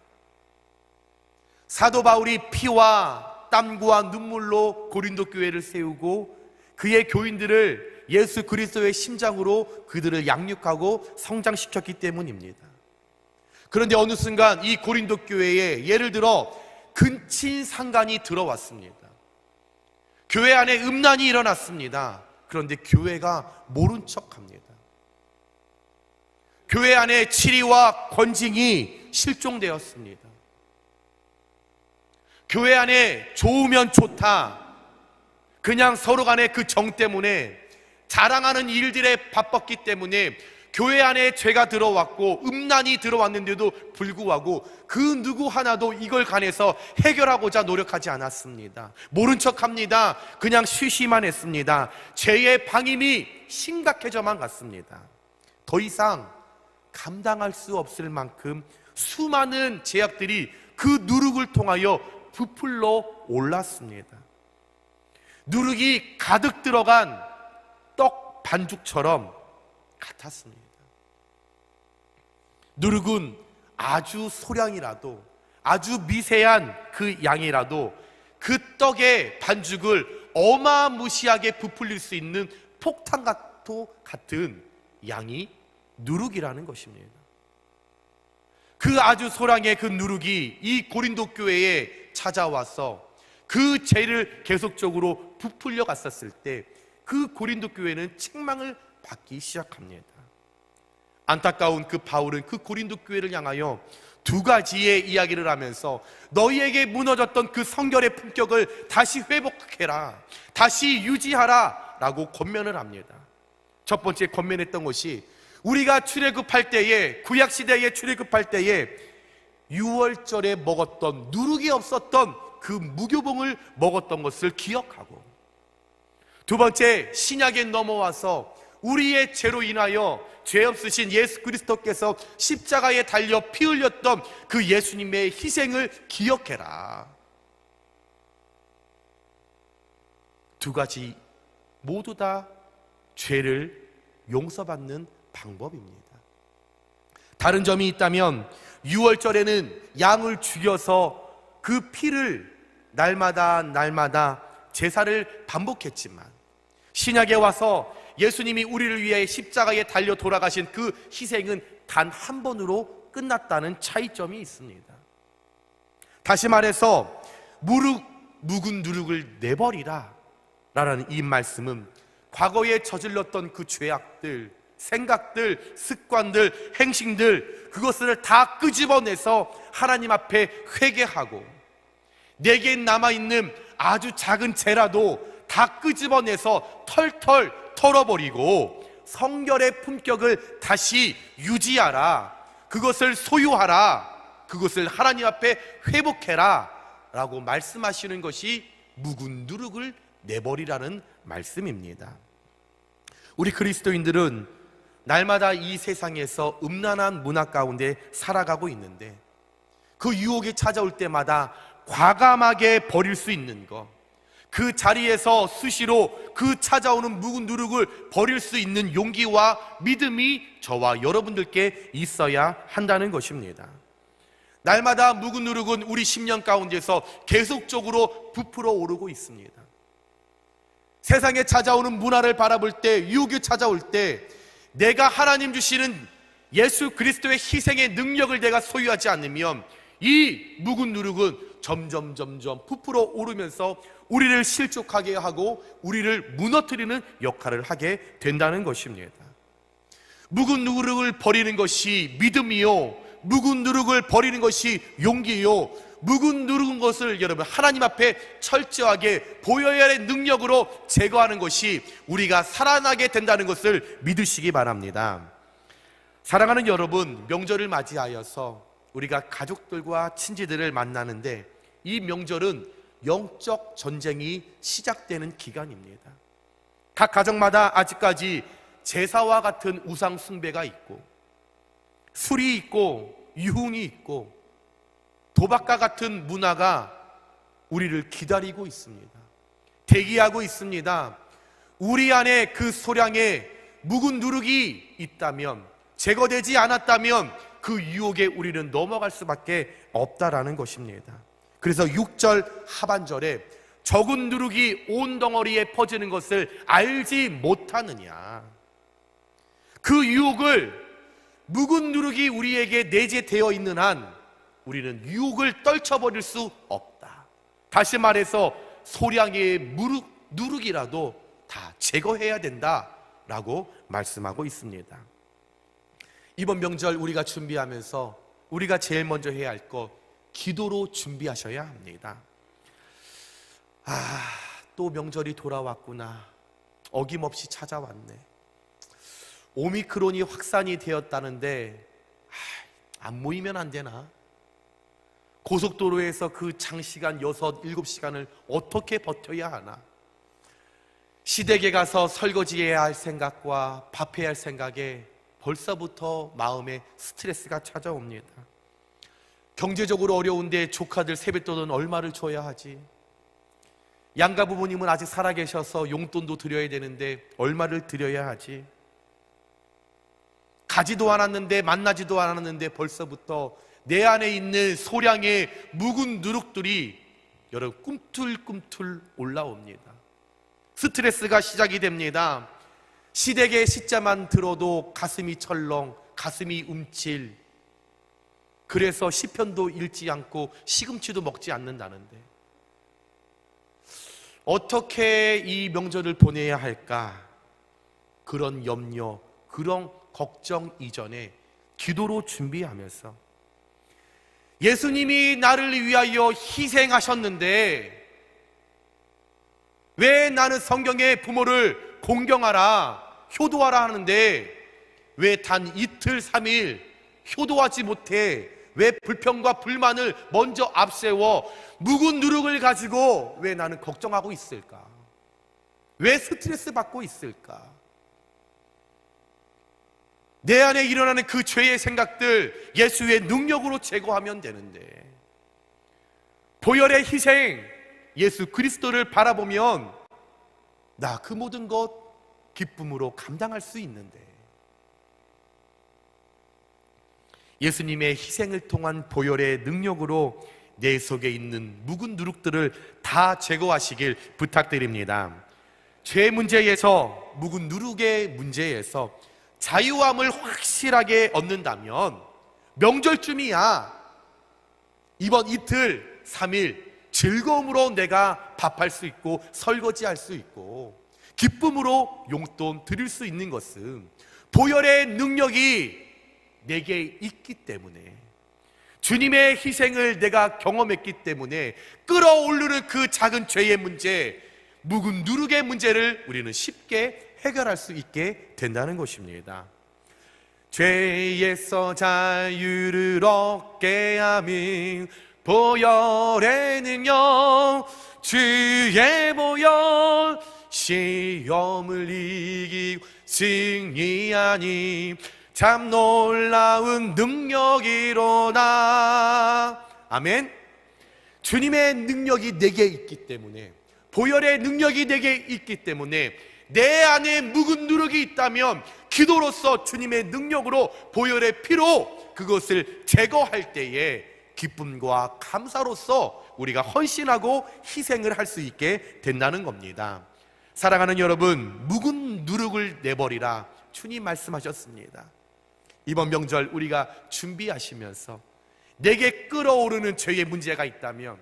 사도 바울이 피와 땀과 눈물로 고린도 교회를 세우고 그의 교인들을 예수 그리스도의 심장으로 그들을 양육하고 성장시켰기 때문입니다. 그런데 어느 순간 이 고린도 교회에 예를 들어 근친상간이 들어왔습니다. 교회 안에 음란이 일어났습니다. 그런데 교회가 모른 척합니다. 교회 안에 치리와 권징이 실종되었습니다. 교회 안에 좋으면 좋다, 그냥 서로 간의 그 정 때문에 자랑하는 일들에 바빴기 때문에 교회 안에 죄가 들어왔고 음란이 들어왔는데도 불구하고 그 누구 하나도 이걸 관해서 해결하고자 노력하지 않았습니다. 모른 척합니다. 그냥 쉬쉬만 했습니다. 죄의 방임이 심각해져만 갔습니다. 더 이상 감당할 수 없을 만큼 수많은 죄악들이 그 누룩을 통하여 부풀러 올랐습니다. 누룩이 가득 들어간 떡 반죽처럼 같았습니다. 누룩은 아주 소량이라도, 아주 미세한 그 양이라도 그 떡의 반죽을 어마무시하게 부풀릴 수 있는 폭탄과 같은 양이 누룩이라는 것입니다. 그 아주 소량의 그 누룩이 이 고린도 교회에 찾아와서 그 죄를 계속적으로 부풀려 갔었을 때 그 고린도 교회는 책망을 받기 시작합니다. 안타까운 그 바울은 그 고린도 교회를 향하여 두 가지의 이야기를 하면서 너희에게 무너졌던 그 성결의 품격을 다시 회복해라, 다시 유지하라 라고 권면을 합니다. 첫 번째 권면했던 것이 우리가 출애굽할 때에, 구약시대에 출애굽할 때에 6월절에 먹었던, 누룩이 없었던 그 무교봉을 먹었던 것을 기억하고, 두 번째, 신약에 넘어와서 우리의 죄로 인하여 죄 없으신 예수 그리스도께서 십자가에 달려 피 흘렸던 그 예수님의 희생을 기억해라. 두 가지 모두 다 죄를 용서받는 방법입니다. 다른 점이 있다면 6월절에는 양을 죽여서 그 피를 날마다 제사를 반복했지만 신약에 와서 예수님이 우리를 위해 십자가에 달려 돌아가신 그 희생은 단 한 번으로 끝났다는 차이점이 있습니다. 다시 말해서 묵은 누룩을 내버리라 라는 이 말씀은 과거에 저질렀던 그 죄악들, 생각들, 습관들, 행실들, 그것을 다 끄집어내서 하나님 앞에 회개하고 내게 남아있는 아주 작은 죄라도 다 끄집어내서 털털 털어버리고 성결의 품격을 다시 유지하라, 그것을 소유하라, 그것을 하나님 앞에 회복해라 라고 말씀하시는 것이 묵은 누룩을 내버리라는 말씀입니다. 우리 그리스도인들은 날마다 이 세상에서 음란한 문화 가운데 살아가고 있는데, 그 유혹이 찾아올 때마다 과감하게 버릴 수 있는 것, 그 자리에서 수시로 그 찾아오는 묵은 누룩을 버릴 수 있는 용기와 믿음이 저와 여러분들께 있어야 한다는 것입니다. 날마다 묵은 누룩은 우리 심령 가운데서 계속적으로 부풀어 오르고 있습니다. 세상에 찾아오는 문화를 바라볼 때, 유혹이 찾아올 때, 내가 하나님 주시는 예수 그리스도의 희생의 능력을 내가 소유하지 않으면 이 묵은 누룩은 점점 부풀어 오르면서 우리를 실족하게 하고 우리를 무너뜨리는 역할을 하게 된다는 것입니다. 묵은 누룩을 버리는 것이 믿음이요, 묵은 누룩을 버리는 것이 용기요, 묵은 누룩은 것을 여러분 하나님 앞에 철저하게 보여야 할 능력으로 제거하는 것이 우리가 살아나게 된다는 것을 믿으시기 바랍니다. 사랑하는 여러분, 명절을 맞이하여서 우리가 가족들과 친지들을 만나는데, 이 명절은 영적 전쟁이 시작되는 기간입니다. 각 가정마다 아직까지 제사와 같은 우상 숭배가 있고, 술이 있고, 유흥이 있고, 도박과 같은 문화가 우리를 기다리고 있습니다. 대기하고 있습니다. 우리 안에 그 소량의 묵은 누룩이 있다면, 제거되지 않았다면 그 유혹에 우리는 넘어갈 수밖에 없다라는 것입니다. 그래서 6절 하반절에 적은 누룩이 온 덩어리에 퍼지는 것을 알지 못하느냐, 그 유혹을, 묵은 누룩이 우리에게 내재되어 있는 한 우리는 유혹을 떨쳐버릴 수 없다. 다시 말해서 소량의 누룩이라도 다 제거해야 된다라고 말씀하고 있습니다. 이번 명절 우리가 준비하면서 우리가 제일 먼저 해야 할 것, 기도로 준비하셔야 합니다. 또 명절이 돌아왔구나. 어김없이 찾아왔네. 오미크론이 확산이 되었다는데 안 모이면 안 되나? 고속도로에서 그 장시간 6, 7시간을 어떻게 버텨야 하나? 시댁에 가서 설거지해야 할 생각과 밥해야 할 생각에 벌써부터 마음에 스트레스가 찾아옵니다. 경제적으로 어려운데 조카들 세뱃돈은 얼마를 줘야 하지? 양가 부모님은 아직 살아계셔서 용돈도 드려야 되는데 얼마를 드려야 하지? 가지도 않았는데, 만나지도 않았는데 벌써부터 내 안에 있는 소량의 묵은 누룩들이 여러분 꿈틀꿈틀 올라옵니다. 스트레스가 시작이 됩니다. 시댁의 시자만 들어도 가슴이 철렁, 가슴이 움찔. 그래서 시편도 읽지 않고 시금치도 먹지 않는다는데, 어떻게 이 명절을 보내야 할까? 그런 염려, 그런 걱정 이전에 기도로 준비하면서, 예수님이 나를 위하여 희생하셨는데 왜 나는 성경에 부모를 공경하라, 효도하라 하는데 왜 단 이틀 3일 효도하지 못해? 왜 불평과 불만을 먼저 앞세워 묵은 누룩을 가지고 왜 나는 걱정하고 있을까? 왜 스트레스 받고 있을까? 내 안에 일어나는 그 죄의 생각들 예수의 능력으로 제거하면 되는데, 보혈의 희생 예수 그리스도를 바라보면 나 그 모든 것 기쁨으로 감당할 수 있는데, 예수님의 희생을 통한 보혈의 능력으로 내 속에 있는 묵은 누룩들을 다 제거하시길 부탁드립니다. 죄 문제에서, 묵은 누룩의 문제에서 자유함을 확실하게 얻는다면 명절쯤이야 이번 이틀 3일 즐거움으로 내가 밥할 수 있고 설거지할 수 있고 기쁨으로 용돈 드릴 수 있는 것은 보혈의 능력이 내게 있기 때문에, 주님의 희생을 내가 경험했기 때문에 끌어오르는 그 작은 죄의 문제, 묵은 누룩의 문제를 우리는 쉽게 해결할 수 있게 된다는 것입니다. 죄에서 자유를 얻게 하min 보혈의 능력, 주의 보혈 시험을 이기고 승리하니 참 놀라운 능력이로다. 아멘. 주님의 능력이 내게 있기 때문에, 보혈의 능력이 내게 있기 때문에 내 안에 묵은 누룩이 있다면 기도로서 주님의 능력으로, 보혈의 피로 그것을 제거할 때에 기쁨과 감사로서 우리가 헌신하고 희생을 할 수 있게 된다는 겁니다. 사랑하는 여러분, 묵은 누룩을 내버리라 주님 말씀하셨습니다. 이번 명절 우리가 준비하시면서 내게 끓어오르는 죄의 문제가 있다면,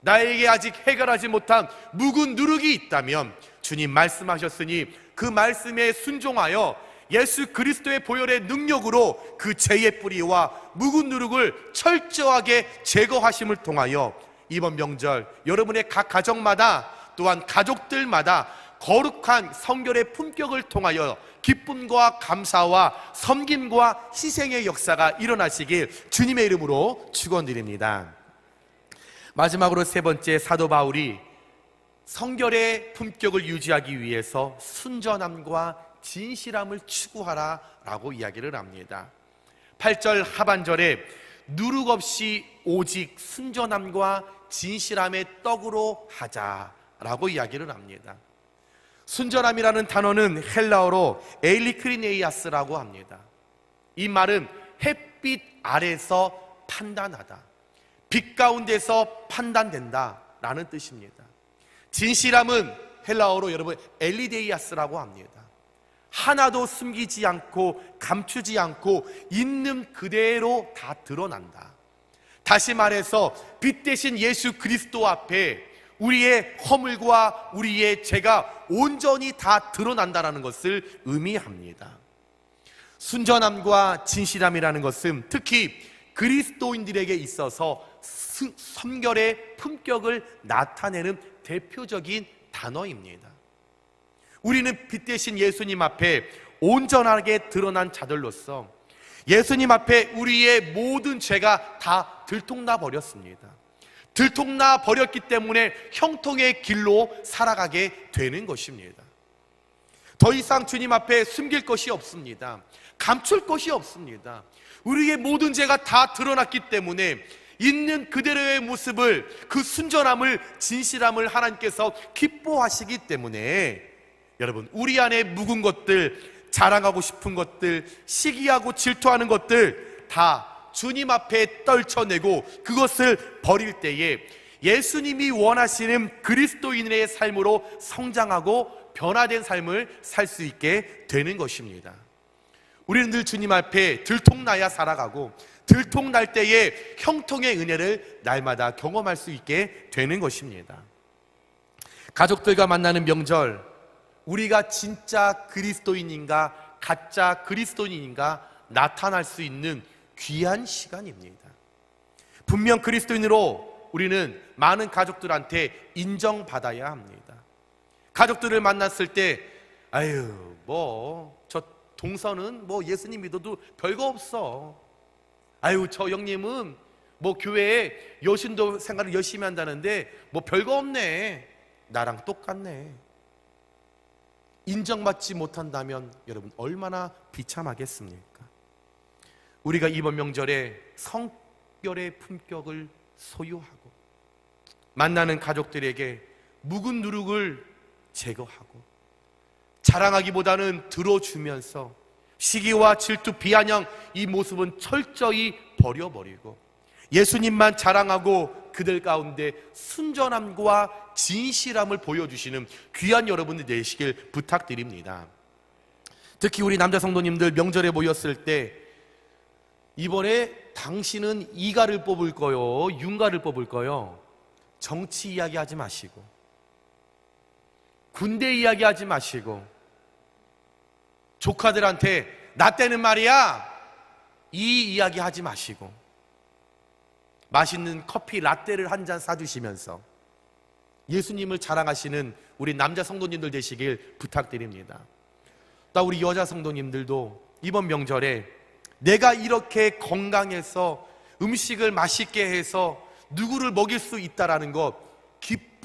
나에게 아직 해결하지 못한 묵은 누룩이 있다면 주님 말씀하셨으니 그 말씀에 순종하여 예수 그리스도의 보혈의 능력으로 그 죄의 뿌리와 묵은 누룩을 철저하게 제거하심을 통하여 이번 명절 여러분의 각 가정마다, 또한 가족들마다 거룩한 성결의 품격을 통하여 기쁨과 감사와 섬김과 희생의 역사가 일어나시길 주님의 이름으로 축원드립니다. 마지막으로 세 번째, 사도 바울이 성결의 품격을 유지하기 위해서 순전함과 진실함을 추구하라 라고 이야기를 합니다. 8절 하반절에 누룩 없이 오직 순전함과 진실함의 떡으로 하자라고 이야기를 합니다. 순전함이라는 단어는 헬라어로 에일리크리네이아스라고 합니다. 이 말은 햇빛 아래서 판단하다, 빛 가운데서 판단된다 라는 뜻입니다. 진실함은 헬라어로 여러분 엘리데이아스라고 합니다. 하나도 숨기지 않고 감추지 않고 있는 그대로 다 드러난다. 다시 말해서 빛 대신 예수 그리스도 앞에 우리의 허물과 우리의 죄가 온전히 다 드러난다는 것을 의미합니다. 순전함과 진실함이라는 것은 특히 그리스도인들에게 있어서 성결의 품격을 나타내는 대표적인 단어입니다. 우리는 빛 대신 예수님 앞에 온전하게 드러난 자들로서 예수님 앞에 우리의 모든 죄가 다 들통나 버렸습니다. 들통나 버렸기 때문에 형통의 길로 살아가게 되는 것입니다. 더 이상 주님 앞에 숨길 것이 없습니다. 감출 것이 없습니다. 우리의 모든 죄가 다 드러났기 때문에 있는 그대로의 모습을, 그 순전함을, 진실함을 하나님께서 기뻐하시기 때문에 여러분, 우리 안에 묵은 것들, 자랑하고 싶은 것들, 시기하고 질투하는 것들 다 주님 앞에 떨쳐내고 그것을 버릴 때에 예수님이 원하시는 그리스도인의 삶으로 성장하고 변화된 삶을 살 수 있게 되는 것입니다. 우리는 늘 주님 앞에 들통나야 살아가고 들통날 때에 형통의 은혜를 날마다 경험할 수 있게 되는 것입니다. 가족들과 만나는 명절, 우리가 진짜 그리스도인인가 가짜 그리스도인인가 나타날 수 있는 귀한 시간입니다. 분명 그리스도인으로 우리는 많은 가족들한테 인정받아야 합니다. 가족들을 만났을 때 아유 저 동서는 예수님 믿어도 별거 없어. 아유 저 형님은 교회에 여신도 생활을 열심히 한다는데 별거 없네. 나랑 똑같네. 인정받지 못한다면 여러분 얼마나 비참하겠습니까? 우리가 이번 명절에 성결의 품격을 소유하고 만나는 가족들에게 묵은 누룩을 제거하고 자랑하기보다는 들어주면서 시기와 질투, 비아냥 이 모습은 철저히 버려버리고 예수님만 자랑하고 그들 가운데 순전함과 진실함을 보여주시는 귀한 여러분들 되시길 부탁드립니다. 특히 우리 남자 성도님들 명절에 모였을 때 이번에 당신은 이가를 뽑을 거요, 윤가를 뽑을 거요? 정치 이야기하지 마시고 군대 이야기하지 마시고 조카들한테 나 때는 말이야 이 이야기 하지 마시고 맛있는 커피 라떼를 한 잔 사주시면서 예수님을 자랑하시는 우리 남자 성도님들 되시길 부탁드립니다. 또 우리 여자 성도님들도 이번 명절에 내가 이렇게 건강해서 음식을 맛있게 해서 누구를 먹일 수 있다라는 것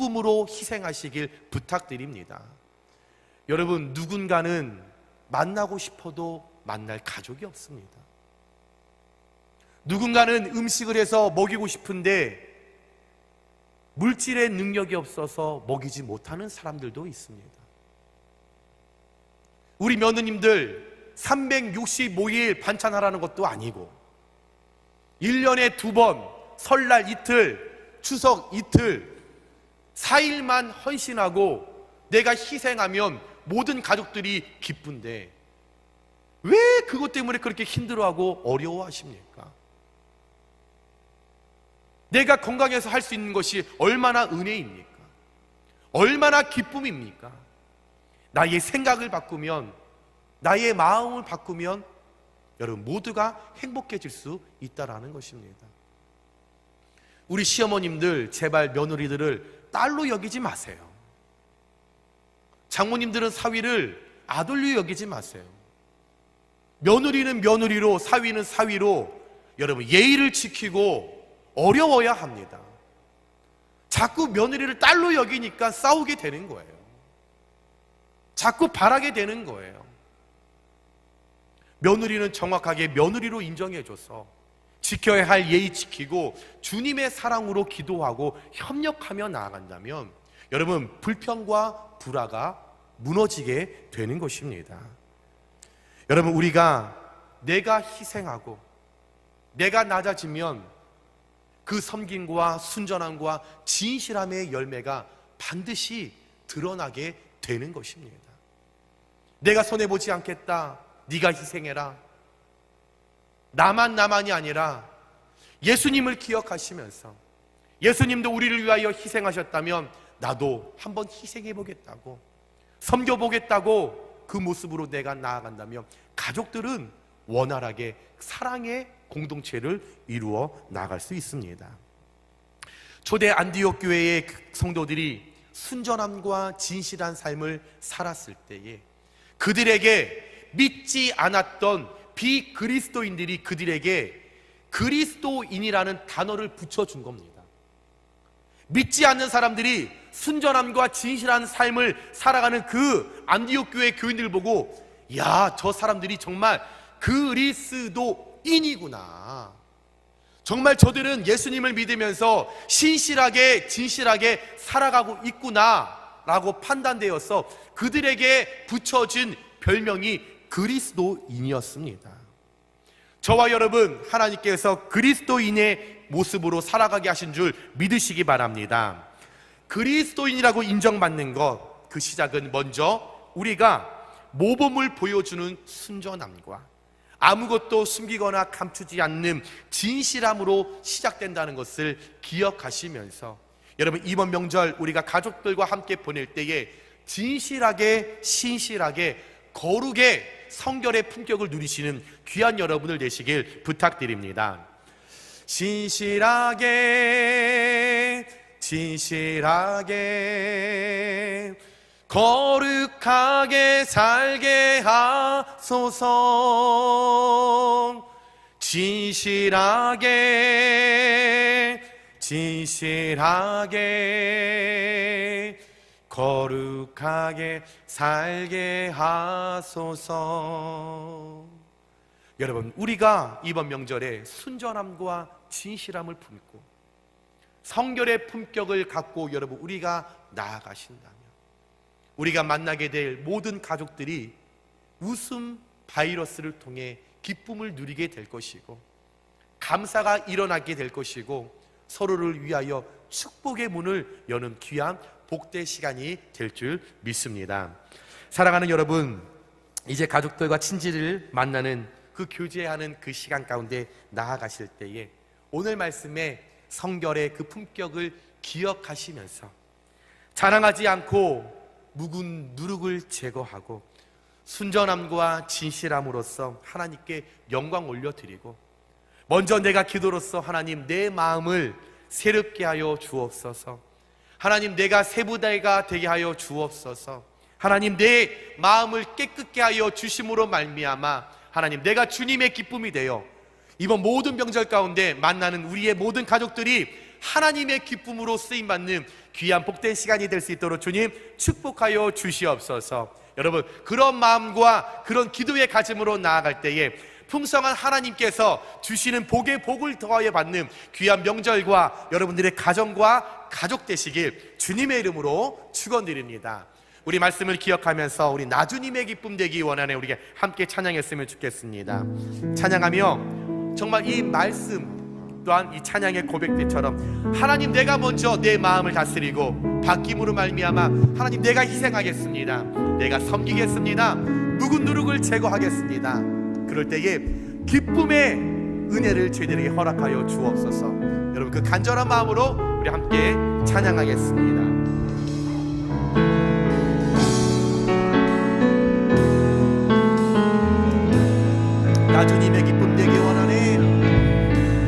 기쁨으로 희생하시길 부탁드립니다. 여러분, 누군가는 만나고 싶어도 만날 가족이 없습니다. 누군가는 음식을 해서 먹이고 싶은데 물질의 능력이 없어서 먹이지 못하는 사람들도 있습니다. 우리 며느님들 365일 반찬하라는 것도 아니고 1년에 2번 설날 이틀, 추석 이틀 4일만 헌신하고 내가 희생하면 모든 가족들이 기쁜데 왜 그것 때문에 그렇게 힘들어하고 어려워하십니까? 내가 건강해서 할 수 있는 것이 얼마나 은혜입니까? 얼마나 기쁨입니까? 나의 생각을 바꾸면, 나의 마음을 바꾸면 여러분 모두가 행복해질 수 있다는 것입니다. 우리 시어머님들 제발 며느리들을 딸로 여기지 마세요. 장모님들은 사위를 아들로 여기지 마세요. 며느리는 며느리로, 사위는 사위로 여러분 예의를 지키고 어려워야 합니다. 자꾸 며느리를 딸로 여기니까 싸우게 되는 거예요. 자꾸 바라게 되는 거예요. 며느리는 정확하게 며느리로 인정해줘서 지켜야 할 예의 지키고 주님의 사랑으로 기도하고 협력하며 나아간다면 여러분 불평과 불화가 무너지게 되는 것입니다. 여러분 우리가 내가 희생하고 내가 낮아지면 그 섬김과 순전함과 진실함의 열매가 반드시 드러나게 되는 것입니다. 내가 손해보지 않겠다, 네가 희생해라. 나만이 아니라 예수님을 기억하시면서 예수님도 우리를 위하여 희생하셨다면 나도 한번 희생해보겠다고, 섬겨보겠다고 그 모습으로 내가 나아간다면 가족들은 원활하게 사랑의 공동체를 이루어 나갈 수 있습니다. 초대 안디옥 교회의 성도들이 순전함과 진실한 삶을 살았을 때에 그들에게 믿지 않았던 비그리스도인들이 그들에게 그리스도인이라는 단어를 붙여준 겁니다. 믿지 않는 사람들이 순전함과 진실한 삶을 살아가는 그 안디옥 교회 교인들을 보고 야, 저 사람들이 정말 그리스도인이구나. 정말 저들은 예수님을 믿으면서 신실하게 진실하게 살아가고 있구나 라고 판단되어서 그들에게 붙여진 별명이 그리스도인이었습니다. 저와 여러분 하나님께서 그리스도인의 모습으로 살아가게 하신 줄 믿으시기 바랍니다. 그리스도인이라고 인정받는 것, 그 시작은 먼저 우리가 모범을 보여주는 순전함과 아무것도 숨기거나 감추지 않는 진실함으로 시작된다는 것을 기억하시면서 여러분 이번 명절 우리가 가족들과 함께 보낼 때에 진실하게 신실하게 거룩의 성결의 품격을 누리시는 귀한 여러분을 되시길 부탁드립니다. 진실하게 진실하게 거룩하게 살게 하소서. 진실하게 진실하게 거룩하게 살게 하소서. 여러분 우리가 이번 명절에 순전함과 진실함을 품고 성결의 품격을 갖고 여러분 우리가 나아가신다면 우리가 만나게 될 모든 가족들이 웃음 바이러스를 통해 기쁨을 누리게 될 것이고 감사가 일어나게 될 것이고 서로를 위하여 축복의 문을 여는 귀한 복된 시간이 될 줄 믿습니다. 사랑하는 여러분, 이제 가족들과 친지를 만나는 그 교제하는 그 시간 가운데 나아가실 때에 오늘 말씀에 성결의 그 품격을 기억하시면서 자랑하지 않고 묵은 누룩을 제거하고 순전함과 진실함으로써 하나님께 영광 올려드리고 먼저 내가 기도로서 하나님 내 마음을 새롭게 하여 주옵소서. 하나님 내가 세부대가 되게 하여 주옵소서. 하나님 내 마음을 깨끗게 하여 주심으로 말미암아 하나님 내가 주님의 기쁨이 되어 이번 모든 명절 가운데 만나는 우리의 모든 가족들이 하나님의 기쁨으로 쓰임받는 귀한 복된 시간이 될 수 있도록 주님 축복하여 주시옵소서. 여러분, 그런 마음과 그런 기도의 가짐으로 나아갈 때에 풍성한 하나님께서 주시는 복의 복을 더하여 받는 귀한 명절과 여러분들의 가정과 가족 되시길 주님의 이름으로 축원드립니다. 우리 말씀을 기억하면서 우리 나주님의 기쁨 되기 원하는 우리가 함께 찬양했으면 좋겠습니다. 찬양하며 정말 이 말씀 또한 이 찬양의 고백들처럼 하나님, 내가 먼저 내 마음을 다스리고 바뀜으로 말미암아 하나님, 내가 희생하겠습니다. 내가 섬기겠습니다. 묵은 누룩을 제거하겠습니다. 그럴 때에 기쁨의 은혜를 저희들에게 허락하여 주옵소서. 여러분, 그 간절한 마음으로 우리 함께 찬양하겠습니다. 나 주님의 기쁨 되기 원하네.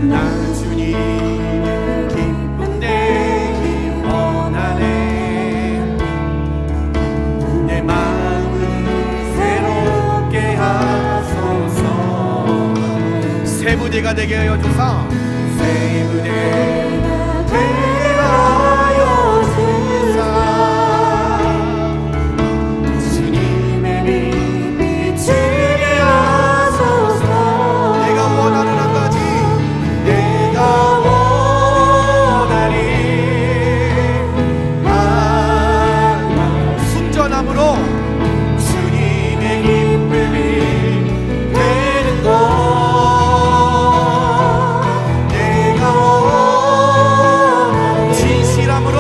나 주님의 기쁨 되기 원하네. 내 마음을 새롭게 하소서. 새 부대가 되게 하여 주사. 새 부대가 되게 하여 주사. 주님의 빛 비추게 하소서. 내가 원하는 한 가지, 내가 원하니 순전함으로 주님의 기쁨이 되는 것. 내가 원하니 진실함으로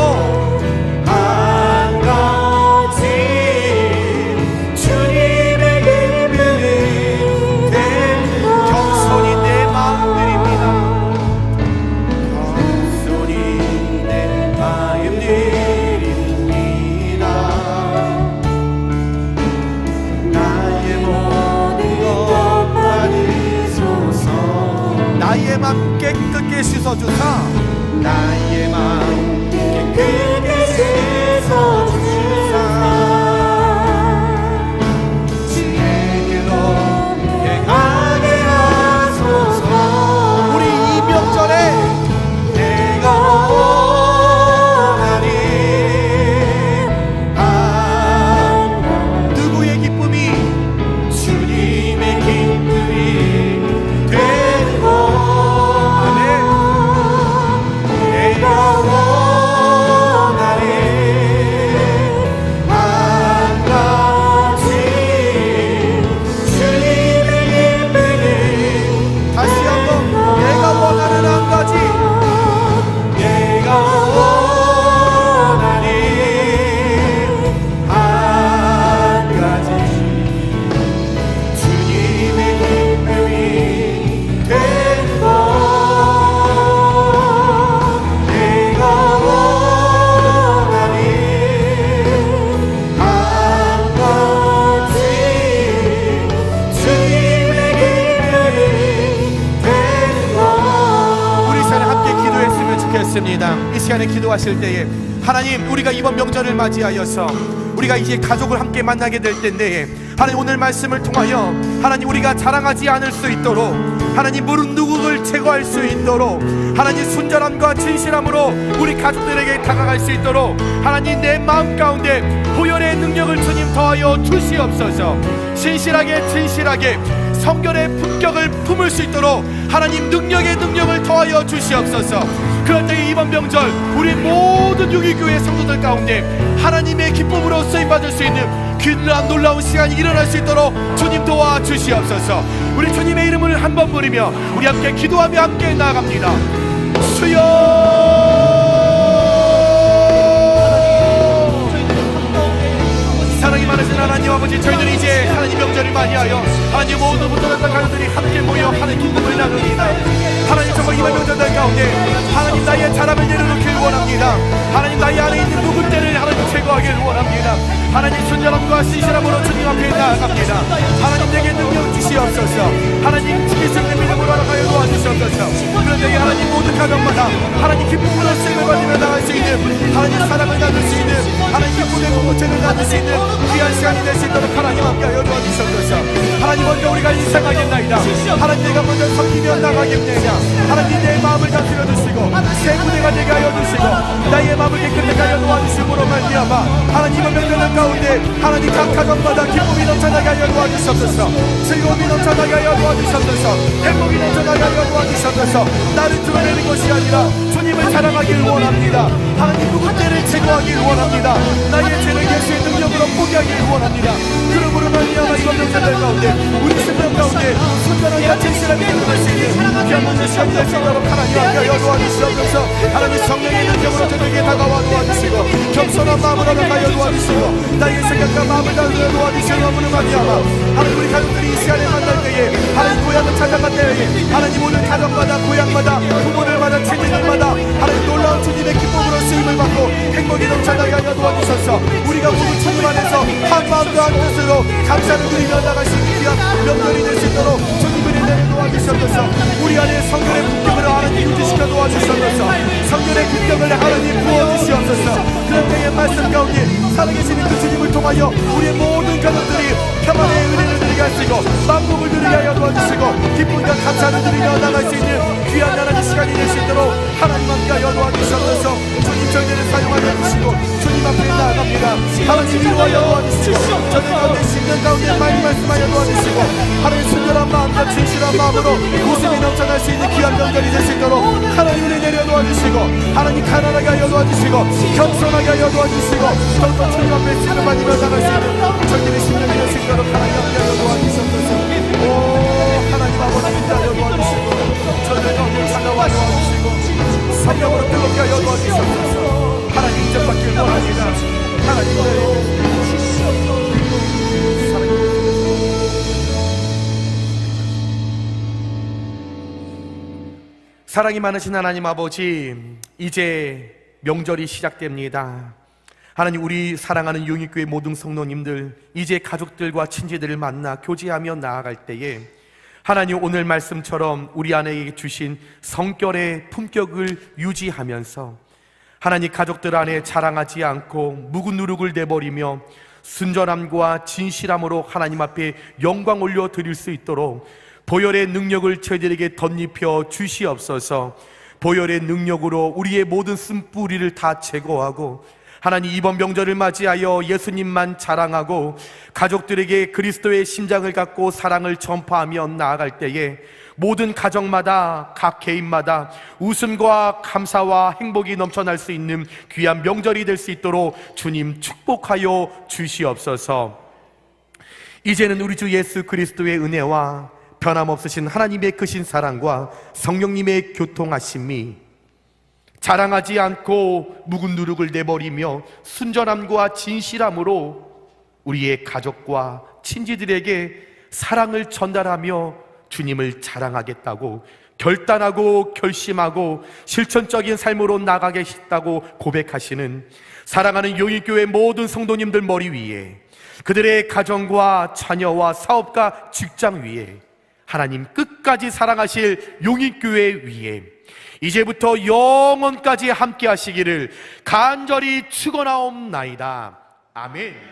한 가지, 주님의 기쁨이 되는 것. 겸손히 내 마음 드립니다. 겸손히 내 마음 드립니다. 나의 모든 것 받으소서. 나의 맘 깨끗게 씻어주사. 나의 맘 깨끗게 씻어주사. 주의 길로 행하게 하소서. 우리 이 명절에 내가 원하니 누구의 기쁨이, 주님의 기쁨이 되는 것. 아멘. 내가 원하니 한 가지, 주님의 기쁨이. 다시 한번 내가 원하는 한 가지, 내가 원하니 한 가지, 주님의 기쁨이 되는 것. 내가 원하니 한 가지, 주님의 기쁨이 되는 것. 우리 시간에 함께 기도했으면 좋겠습니다. 이 시간에 기도하실 때에 하나님, 우리가 이번 명절을 맞이하여서 우리가 이제 가족을 함께 만나게 될 텐데, 하나님, 오늘 말씀을 통하여 하나님, 우리가 자랑하지 않을 수 있도록, 하나님, 무릇 누룩을 제거할 수 있도록, 하나님, 순전함과 진실함으로 우리 가족들에게 다가갈 수 있도록 하나님, 내 마음 가운데 보혈의 능력을 주님 더하여 주시옵소서. 신실하게 진실하게 성결의 품격을 품을 수 있도록 하나님, 능력의 능력을 더하여 주시옵소서. 그럴 때 이번 명절 우리 모든 유기교회 성도들 가운데 하나님의 기쁨으로 쓰임받을 수 있는 귀한 놀라운 시간이 일어날 수 있도록 주님 도와주시옵소서. 우리 주님의 이름을 한번 부르며 우리 함께 기도하며 함께 나아갑니다. 주여, 사랑이 많으신 하나님 아버지, 저희들이 이제 하나님 명절을 맞이하여 하나님 모든 부탁한 가족들이 함께 모여 하나님 기쁨을 나눕니다. 하나님, 정말 이번 명절들 가운데 하나님, 나의 자랑을 내려놓기를 원합니다. 하나님, 나의 안에 있는 누군데를 하나님 제거하기를 원합니다. 하나님, 순전함과 신실함으로 주님 앞에 나아갑니다. 하나님, 내게 능력 주시옵소서. 하나님, 지키시는 믿음으로 나아가여 도와주시옵소서. 그런데 하나님, 모든 가정마다 하나님 기쁨으로 쓰임을 받으며 나갈 수 있는, 하나님 사랑을 나눌 수 있는, 하나님 기쁨의 공동체를 나눌 수 있는 귀한 시간이 될 수 있도록 하나님 함께하여 도와주시옵소서. 하나님 먼저 우리가 인생하겠나이다. 하나님 내가 먼저 섬기며 나가겠느냐. 하나님 내 마음을 다스려 주시고 새 무대가 되게 하여 주시고 나의 마음을 깨끗하게 하여 도와주심으로 말미암아 하나님 이번 명절 가운데 하나님 각 가정마다 기쁨이 넘쳐나게 하여 도와주셨소서. 즐거움이 넘쳐나게 하여 도와주셨소서. 행복이 넘쳐나게 하여 도와주셨소서. 나를 드러내는 것이 아니라 주님을 사랑하길 원합니다. 하나님 누구 때를 제거하길 원합니다. 나의 죄를 예수의 능력으로 포기하길 원합니다. 그러므로 말미암아 이번 명절 가운데 우리 생명 가운데 순전하게 진실하게 드러날 수 있는 귀한 문제 시간이 될 수 있도록 하나님 함께하여 도와주시옵소서. 하나님 성령의 능력으로 저에게 다가와 도와주시고 겸손한 마음으로 나가여 도와주시고 나의 생각과 마음을 다스려 도와주시는 말미암아 하나님 우리 가족들이 이 시간에 만날 때에 하나님 고향을 찾아갈 때에 하나님 오늘 가정마다 고향마다 부모들마다 친구들마다 하나님 놀라운 주님의 기쁨으로 쓰임을 받고 행복이 넘쳐나게 하여 도와주셔서 우리가 모두 주님 안에서 한 마음과 한 뜻으로 감사를 드리며 나갈 수 있는 귀한 명절이 될 수 있도록 주님을 인내해 도와주셔서 우리 안에 성결의 국경을 하나님 유지시켜 도와주셔서 성결의 국경을 하나님 부어주시옵소서. 그런 때의 말씀 가운데 살아계시는 그 주님을 통하여 우리의 모든 가족들이 평안의 은혜를 드리게 하시고 만복을 누리게 하여 도와주시고 기쁨과 감사를 드리며 나갈 수 있는 귀한 하나님 시간이 될 수 있도록 하나님 함께하여 도와주셔서 주님 저희들을 사용하여 주시고 주님 앞에 나아갑니다. 하나님 위로하여 도와주시고 저들 가운데 신경 가운데 많이 말씀하여 도와주시고 하나님 순결한 마음과 진실한 마음으로 웃음이 넘쳐날 수 있는 귀한 명절이 될 수 있도록 하나님 은혜 내려 도와주시고 하나님 가난하게 하여 도와주시고 겸손하게 하여 도와주시고 더욱더 주님 앞에 신을 받으며 나갈 수 있는 저희들의 신령이 될 수 있도록 하나님 함께하여 도와주셔서 오 하나님 아버지 인자하여 도와주시고 저들 가운데 찾아와 도와주시고 성령으로 뜨겁게 하여 도와주셔서 하나님 인정받길 원합니다. 하나님 사랑이 많으신 하나님 아버지, 이제 명절이 시작됩니다. 하나님 우리 사랑하는 용익교회 모든 성도님들 이제 가족들과 친지들을 만나 교제하며 나아갈 때에 하나님 오늘 말씀처럼 우리 안에 주신 성결의 품격을 유지하면서 하나님 가족들 안에 자랑하지 않고 묵은 누룩을 내버리며 순전함과 진실함으로 하나님 앞에 영광 올려 드릴 수 있도록 보혈의 능력을 저희들에게 덧입혀 주시옵소서. 보혈의 능력으로 우리의 모든 쓴뿌리를 다 제거하고 하나님 이번 명절을 맞이하여 예수님만 자랑하고 가족들에게 그리스도의 심장을 갖고 사랑을 전파하며 나아갈 때에 모든 가정마다 각 개인마다 웃음과 감사와 행복이 넘쳐날 수 있는 귀한 명절이 될 수 있도록 주님 축복하여 주시옵소서. 이제는 우리 주 예수 그리스도의 은혜와 변함없으신 하나님의 크신 사랑과 성령님의 교통하심이 자랑하지 않고 묵은 누룩을 내버리며 순전함과 진실함으로 우리의 가족과 친지들에게 사랑을 전달하며 주님을 자랑하겠다고 결단하고 결심하고 실천적인 삶으로 나가겠다고 고백하시는 사랑하는 용익교회 모든 성도님들 머리 위에 그들의 가정과 자녀와 사업과 직장 위에 하나님 끝까지 사랑하실 용익교회 위에 이제부터 영원까지 함께 하시기를 간절히 축원하옵나이다. 아멘.